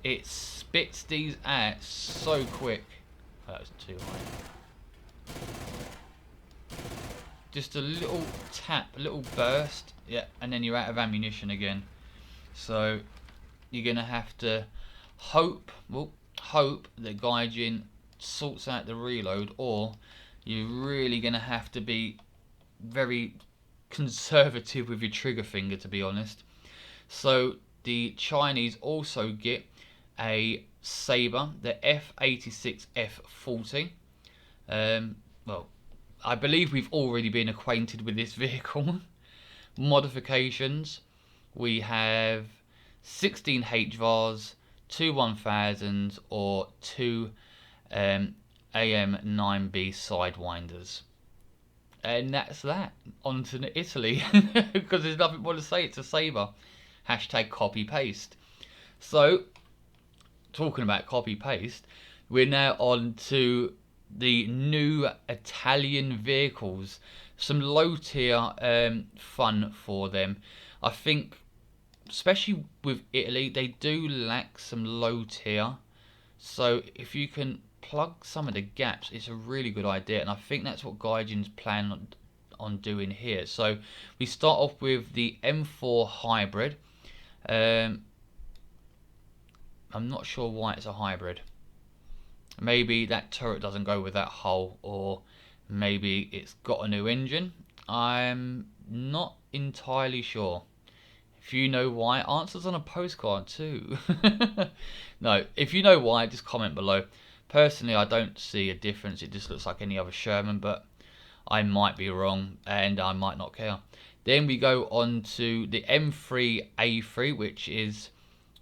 It spits these out so quick. Oh, that was too high. Just a little tap, a little burst, yeah, and then you're out of ammunition again. So you're going to have to hope that Gaijin sorts out the reload, or you're really going to have to be very conservative with your trigger finger, to be honest. So the Chinese also get a Sabre, the F86F40. Well, I believe we've already been acquainted with this vehicle. Modifications: we have 16 HVARs, 2 1000s, or 2 AM9B sidewinders. And that's that. On to Italy, because there's nothing more to say. It's a Sabre. Hashtag copy paste. So, talking about copy paste, we're now on to the new Italian vehicles. Some low tier fun for them. I think, especially with Italy, they do lack some low tier. So if you can plug some of the gaps, it's a really good idea, and I think that's what Gaijin's plan on doing here. So we start off with the M4 hybrid. I'm not sure why it's a hybrid. Maybe that turret doesn't go with that hull, or maybe it's got a new engine. I'm not entirely sure. If you know why, answers on a postcard too. No, if you know why, just comment below. Personally, I don't see a difference. It just looks like any other Sherman, but I might be wrong, and I might not care. Then we go on to the M3A3, which is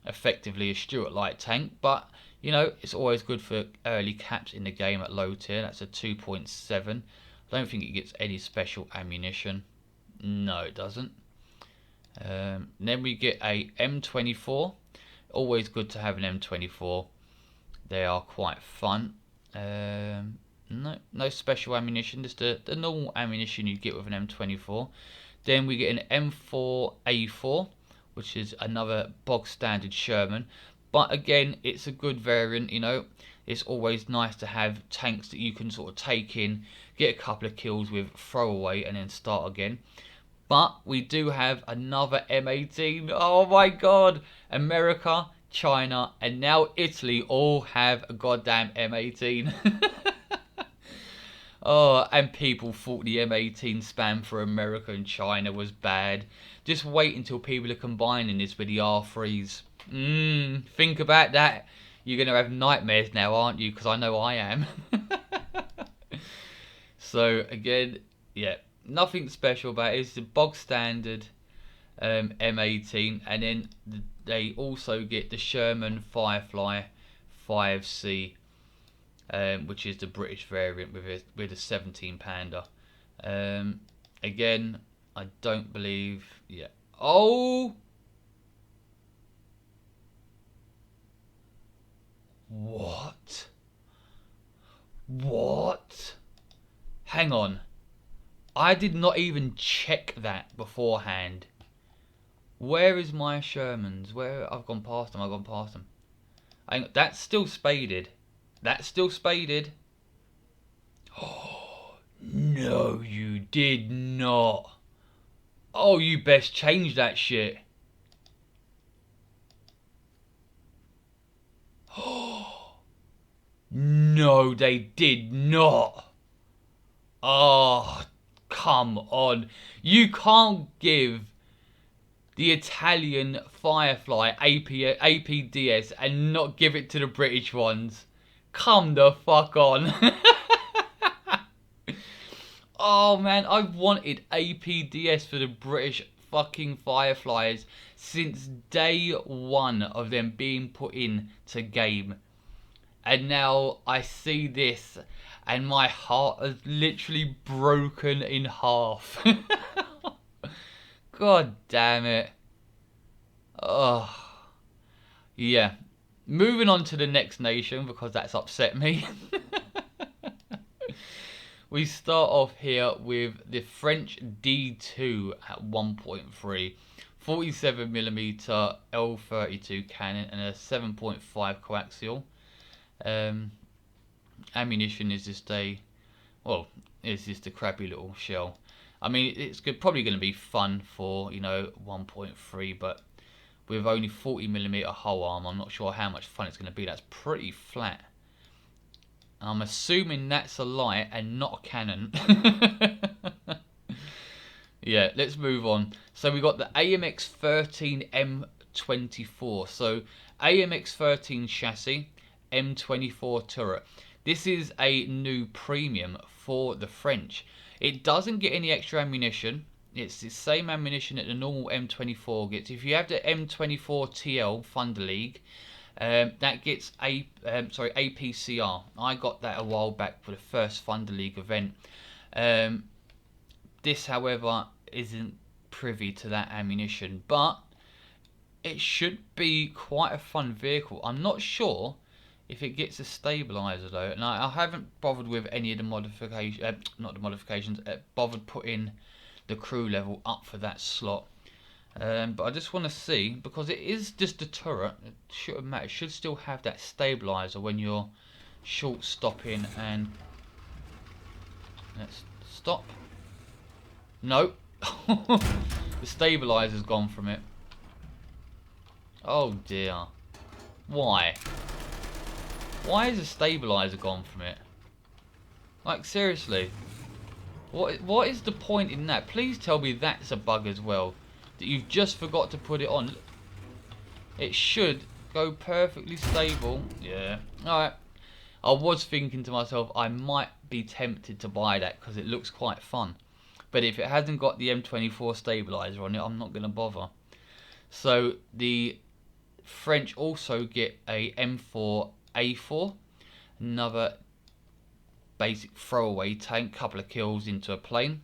effectively a Stuart light tank, but you know, it's always good for early caps in the game at low tier. That's a 2.7. I don't think it gets any special ammunition. No, it doesn't. Then we get a M24. Always good to have an M24. They are quite fun. No special ammunition, just the normal ammunition you'd get with an M24. Then we get an M4A4, which is another bog standard Sherman. But again, it's a good variant, you know. It's always nice to have tanks that you can sort of take in, get a couple of kills with, throw away, and then start again. But we do have another M18. Oh my god! America, China, and now Italy all have a goddamn M18. Oh, and people thought the M18 spam for America and China was bad. Just wait until people are combining this with the R3s. Think about that. You're going to have nightmares now, aren't you? Because I know I am. So, again, yeah, nothing special about it. It's the bog standard M18. And then they also get the Sherman Firefly 5C. Which is the British variant with a 17 pounder. Again, I don't believe. Yeah. Oh. What? What? Hang on. I did not even check that beforehand. Where is my Shermans? Where I've gone past them. I've gone past them. That's still spaded. That's still spaded. Oh, no, you did not. Oh, you best change that shit. Oh, no, they did not. Oh, come on. You can't give the Italian Firefly APDS and not give it to the British ones. Come the fuck on. Oh man, I've wanted APDS for the British fucking Fireflies since day one of them being put in to game. And now I see this and my heart is literally broken in half. God damn it. Oh. Yeah. Moving on to the next nation because that's upset me. We start off here with the French D2 at 1.3, 47mm L32 cannon and a 7.5 coaxial. Ammunition is just a crappy little shell. I mean, it's probably going to be fun for, you know, 1.3, but with only 40mm hull arm, I'm not sure how much fun it's going to be. That's pretty flat. I'm assuming that's a light and not a cannon. Yeah, let's move on. So we got the AMX-13 M24. So AMX-13 chassis, M24 turret. This is a new premium for the French. It doesn't get any extra ammunition. It's the same ammunition that the normal M24 gets. If you have the M24 TL Thunder League, that gets APCR. I got that a while back for the first Thunder League event. This, however, isn't privy to that ammunition, but it should be quite a fun vehicle. I'm not sure if it gets a stabilizer though, and I haven't bothered with any of the modifications, bothered putting the crew level up for that slot. But I just want to see, because it is just a turret, it shouldn't matter. It should still have that stabilizer when you're short stopping. And let's stop. No. The stabilizer's gone from it. Oh dear. Why? Why is the stabilizer gone from it? Like, seriously. What is the point in that? Please tell me that's a bug as well, that you've just forgot to put it on. It should go perfectly stable. Yeah. Alright. I was thinking to myself, I might be tempted to buy that because it looks quite fun. But if it hasn't got the M24 stabilizer on it, I'm not going to bother. So the French also get a M4A4, another basic throwaway tank, couple of kills into a plane.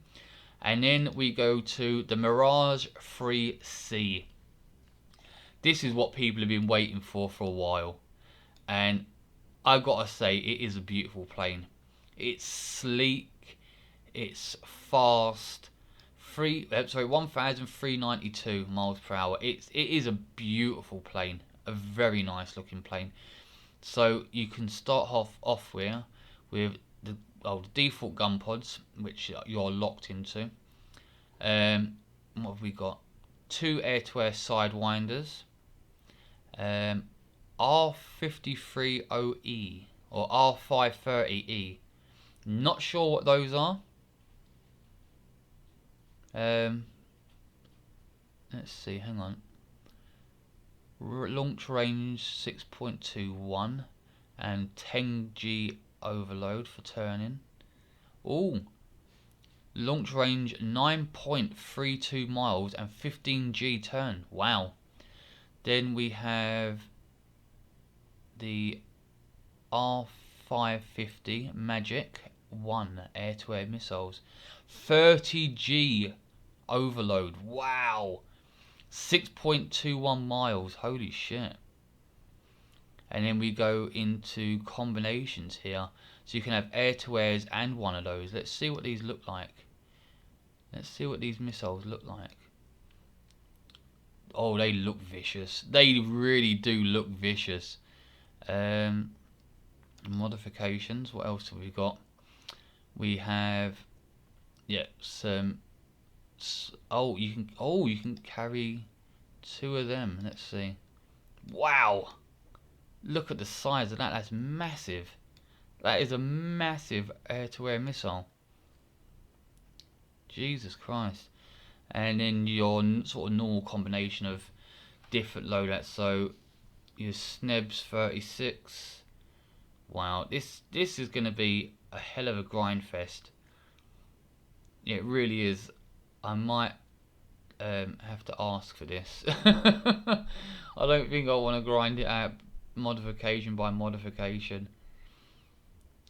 And then we go to the Mirage 3C. This is what people have been waiting for a while, and I've got to say, it is a beautiful plane. It's sleek, it's fast, 1,392 miles per hour. It is a beautiful plane, a very nice looking plane. So you can start off with the default gun pods, which you're locked into. What have we got? 2 air-to-air sidewinders. R53OE or R530E. Not sure what those are. Let's see, hang on. Launch range 6.21 and 10G overload for turning. Ooh. Launch range 9.32 miles and 15G turn. Wow. Then we have the R550 Magic 1 air-to-air missiles. 30G overload. Wow. 6.21 miles. Holy shit. And then we go into combinations here. So you can have air-to-airs and one of those. Let's see what these look like. Let's see what these missiles look like. Oh, they look vicious. They really do look vicious. Modifications. What else have we got? We have, yeah, some. Oh, you can carry 2 of them. Let's see. Wow. Look at the size of that. That's massive. That is a massive air-to-air missile. Jesus Christ. And then your sort of normal combination of different loadouts. So your SNEBS 36. Wow, this is going to be a hell of a grind fest. It really is. I might have to ask for this. I don't think I want to grind it out modification by modification.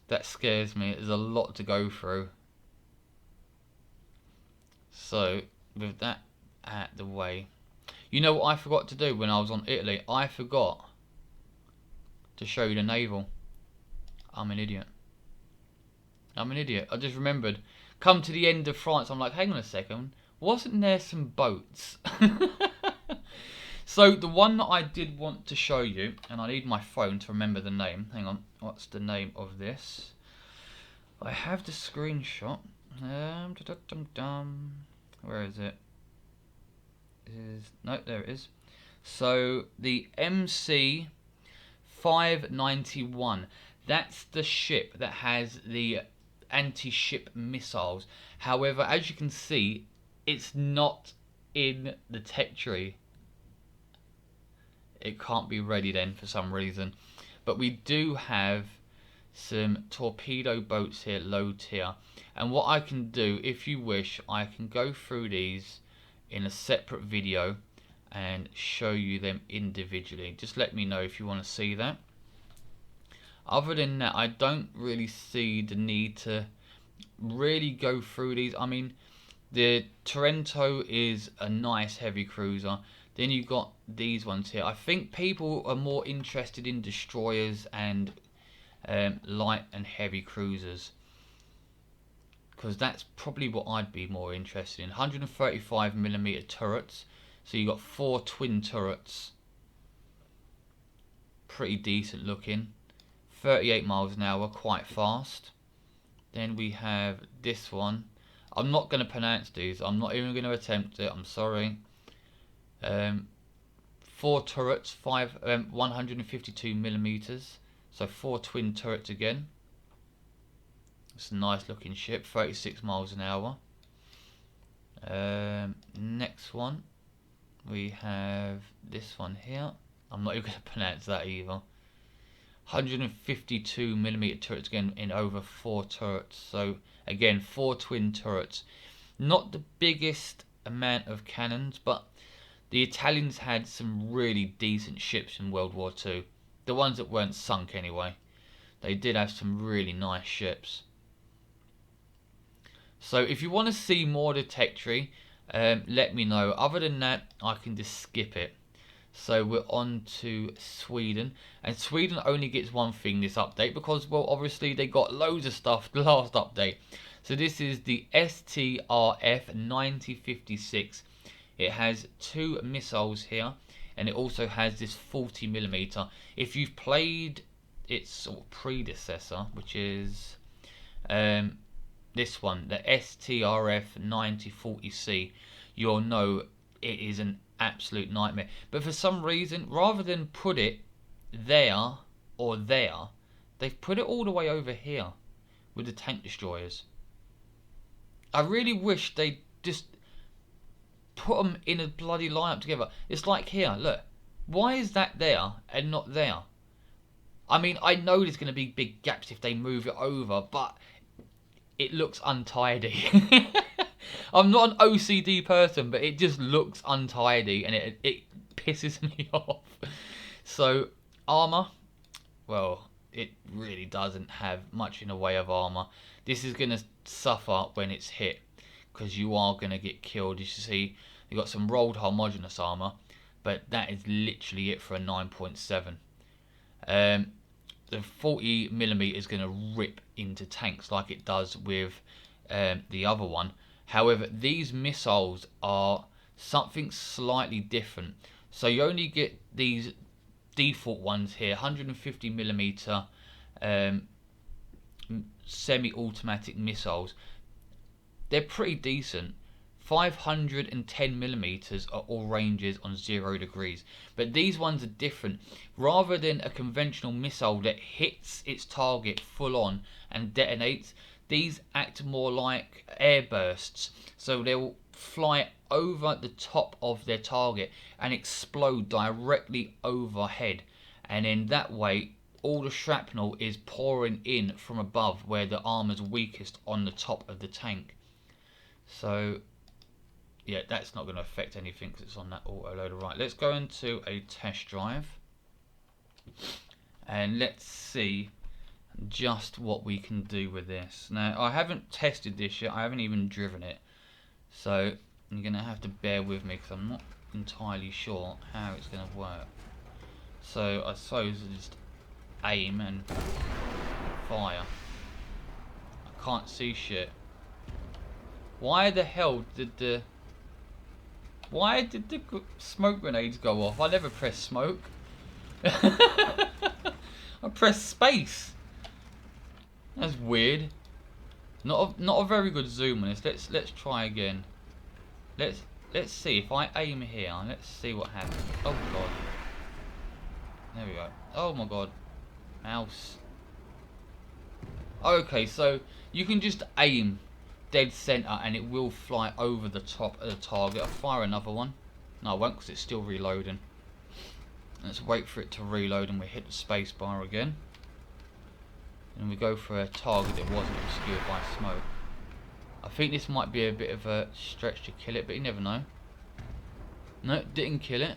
That scares me. There's a lot to go through. So with that out the way, you know what I forgot to do when I was on Italy? I forgot to show you the naval. I'm an idiot. I just remembered. Come to the end of France, I'm like, hang on a second, wasn't there some boats? So the one that I did want to show you, and I need my phone to remember the name. Hang on, what's the name of this? I have the screenshot. Where is it? No, there it is. So the MC 591. That's the ship that has the anti-ship missiles. However, as you can see, It's not in the tech tree. It can't be ready then for some reason. But we do have some torpedo boats here, low tier. And what I can do, if you wish, I can go through these in a separate video and show you them individually. Just let me know if you want to see that. Other than that, I don't really see the need to really go through these. I mean, the Trento is a nice heavy cruiser. Then you've got these ones here. I think people are more interested in destroyers and light and heavy cruisers, because that's probably what I'd be more interested in. 135mm turrets. So you got 4 twin turrets. Pretty decent looking. 38 miles an hour, quite fast. Then we have this one. I'm not going to pronounce these. I'm not even going to attempt it. I'm sorry. 4 turrets, 152mm. So 4 twin turrets again. It's a nice looking ship. 36 miles an hour. Next one, we have this one here. I'm not even going to pronounce that either. 152mm turrets again in over 4 turrets. So again, 4 twin turrets. Not the biggest amount of cannons, but the Italians had some really decent ships in World War II. The ones that weren't sunk anyway. They did have some really nice ships. So if you want to see more of the tech tree, let me know. Other than that, I can just skip it. So we're on to Sweden, and Sweden only gets one thing this update because, well, obviously they got loads of stuff the last update. So this is the STRF 9056. It has 2 missiles here, and it also has this 40mm. If you've played its sort of predecessor, which is this one, the STRF 9040C, you'll know it is an absolute nightmare. But for some reason, rather than put it there or there, they've put it all the way over here with the tank destroyers. I really wish they just put them in a bloody lineup together. It's like here, look. Why is that there and not there? I mean, I know there's going to be big gaps if they move it over, but it looks untidy. I'm not an OCD person, but it just looks untidy, and it pisses me off. So, armor, well, it really doesn't have much in the way of armor. This is going to suffer when it's hit, because you are going to get killed. As you see, you've got some rolled homogeneous armor, but that is literally it for a 9.7. The 40mm is going to rip into tanks like it does with the other one. However, these missiles are something slightly different. So you only get these default ones here, 150mm semi-automatic missiles. They're pretty decent. 510mm are all ranges on 0 degrees, but these ones are different. Rather than a conventional missile that hits its target full on and detonates, these act more like air bursts. So they'll fly over the top of their target and explode directly overhead, and in that way all the shrapnel is pouring in from above where the armor's weakest on the top of the tank. So yeah, that's not going to affect anything because it's on that auto loader. Right, let's go into a test drive and let's see just what we can do with this. Now, I haven't tested this yet. I haven't even driven it, so you're going to have to bear with me because I'm not entirely sure how it's going to work. So I suppose I just aim and fire. I can't see shit. Why the hell did the smoke grenades go off? I never press smoke. I press space. That's weird. Not a very good zoom on this. Let's try again. Let's see if I aim here. Let's see what happens. Oh god. There we go. Oh my god. Mouse. Okay, so you can just aim dead center and it will fly over the top of the target. I'll fire another one. No, I won't because it's still reloading. Let's wait for it to reload and we hit the space bar again. And we go for a target that wasn't obscured by smoke. I think this might be a bit of a stretch to kill it, but you never know. No, didn't kill it.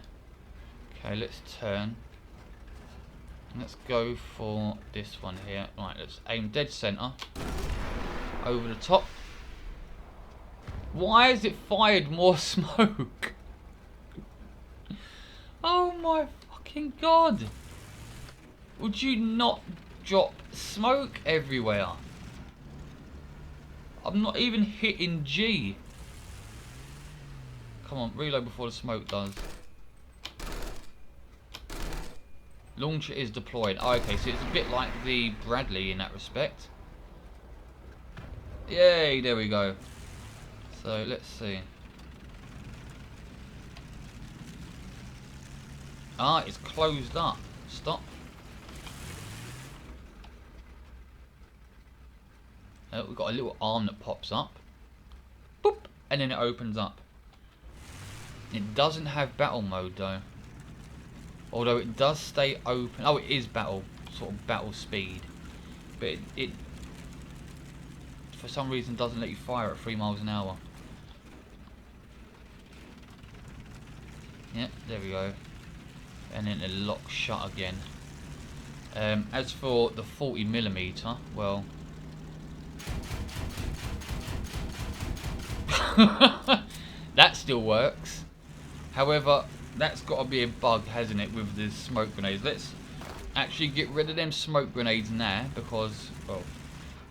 Okay, let's turn. Let's go for this one here. Right, let's aim dead center. Over the top. Why has it fired more smoke? Oh my fucking god. Would you not drop smoke everywhere? I'm not even hitting G. Come on, reload before the smoke does. Launcher is deployed. Oh, okay, so it's a bit like the Bradley in that respect. Yay, there we go. So let's see. Ah, it's closed up. Stop. We've got a little arm that pops up. Boop, and then it opens up. It doesn't have battle mode though. Although it does stay open. Oh, it is battle, sort of battle speed. But it for some reason doesn't let you fire at 3 miles an hour. Yep, there we go. And then it locks shut again. As for the 40mm, well, that still works. However, that's got to be a bug, hasn't it, with the smoke grenades. Let's actually get rid of them smoke grenades now because, well,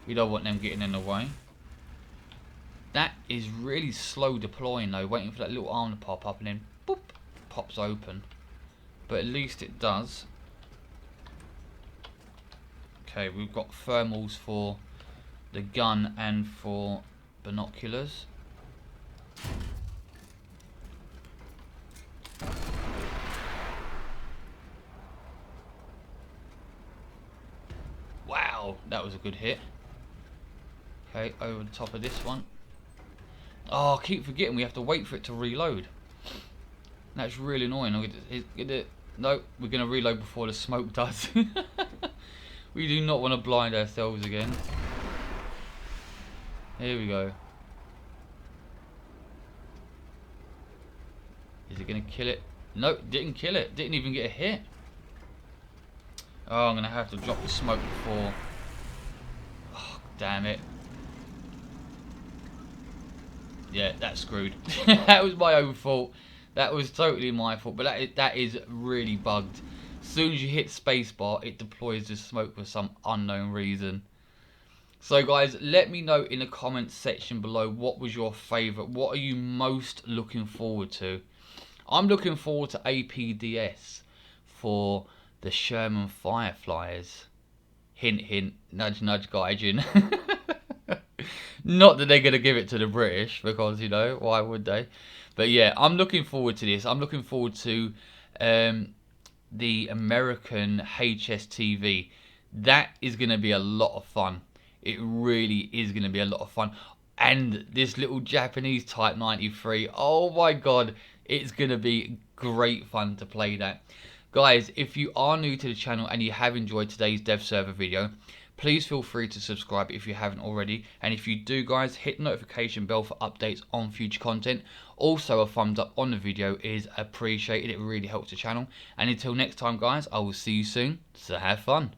we don't want them getting in the way. That is really slow deploying though, waiting for that little arm to pop up and then boop, pops open. But at least it does. Okay, we've got thermals for the gun and for binoculars. Wow, that was a good hit. Okay, over the top of this one. Oh, I keep forgetting we have to wait for it to reload. That's really annoying. No, we're going to reload before the smoke does. We do not want to blind ourselves again. Here we go. Is it going to kill it? No, didn't kill it. Didn't even get a hit. Oh, I'm going to have to drop the smoke before. Oh, damn it. Yeah, that's screwed. That was my own fault. That was totally my fault. But that is really bugged. As soon as you hit spacebar, it deploys the smoke for some unknown reason. So guys, let me know in the comments section below what was your favourite. What are you most looking forward to? I'm looking forward to APDS for the Sherman Fireflies. Hint, hint, nudge, nudge, Gaijin. Not that they're going to give it to the British, because, you know, why would they? But yeah, I'm looking forward to this. I'm looking forward to the American HSTV. That is going to be a lot of fun. It really is going to be a lot of fun. And this little Japanese Type 93, oh my god, it's going to be great fun to play that. Guys, if you are new to the channel and you have enjoyed today's dev server video, please feel free to subscribe if you haven't already. And if you do, guys, hit the notification bell for updates on future content. Also, a thumbs up on the video is appreciated. It really helps the channel. And until next time, guys, I will see you soon. So have fun.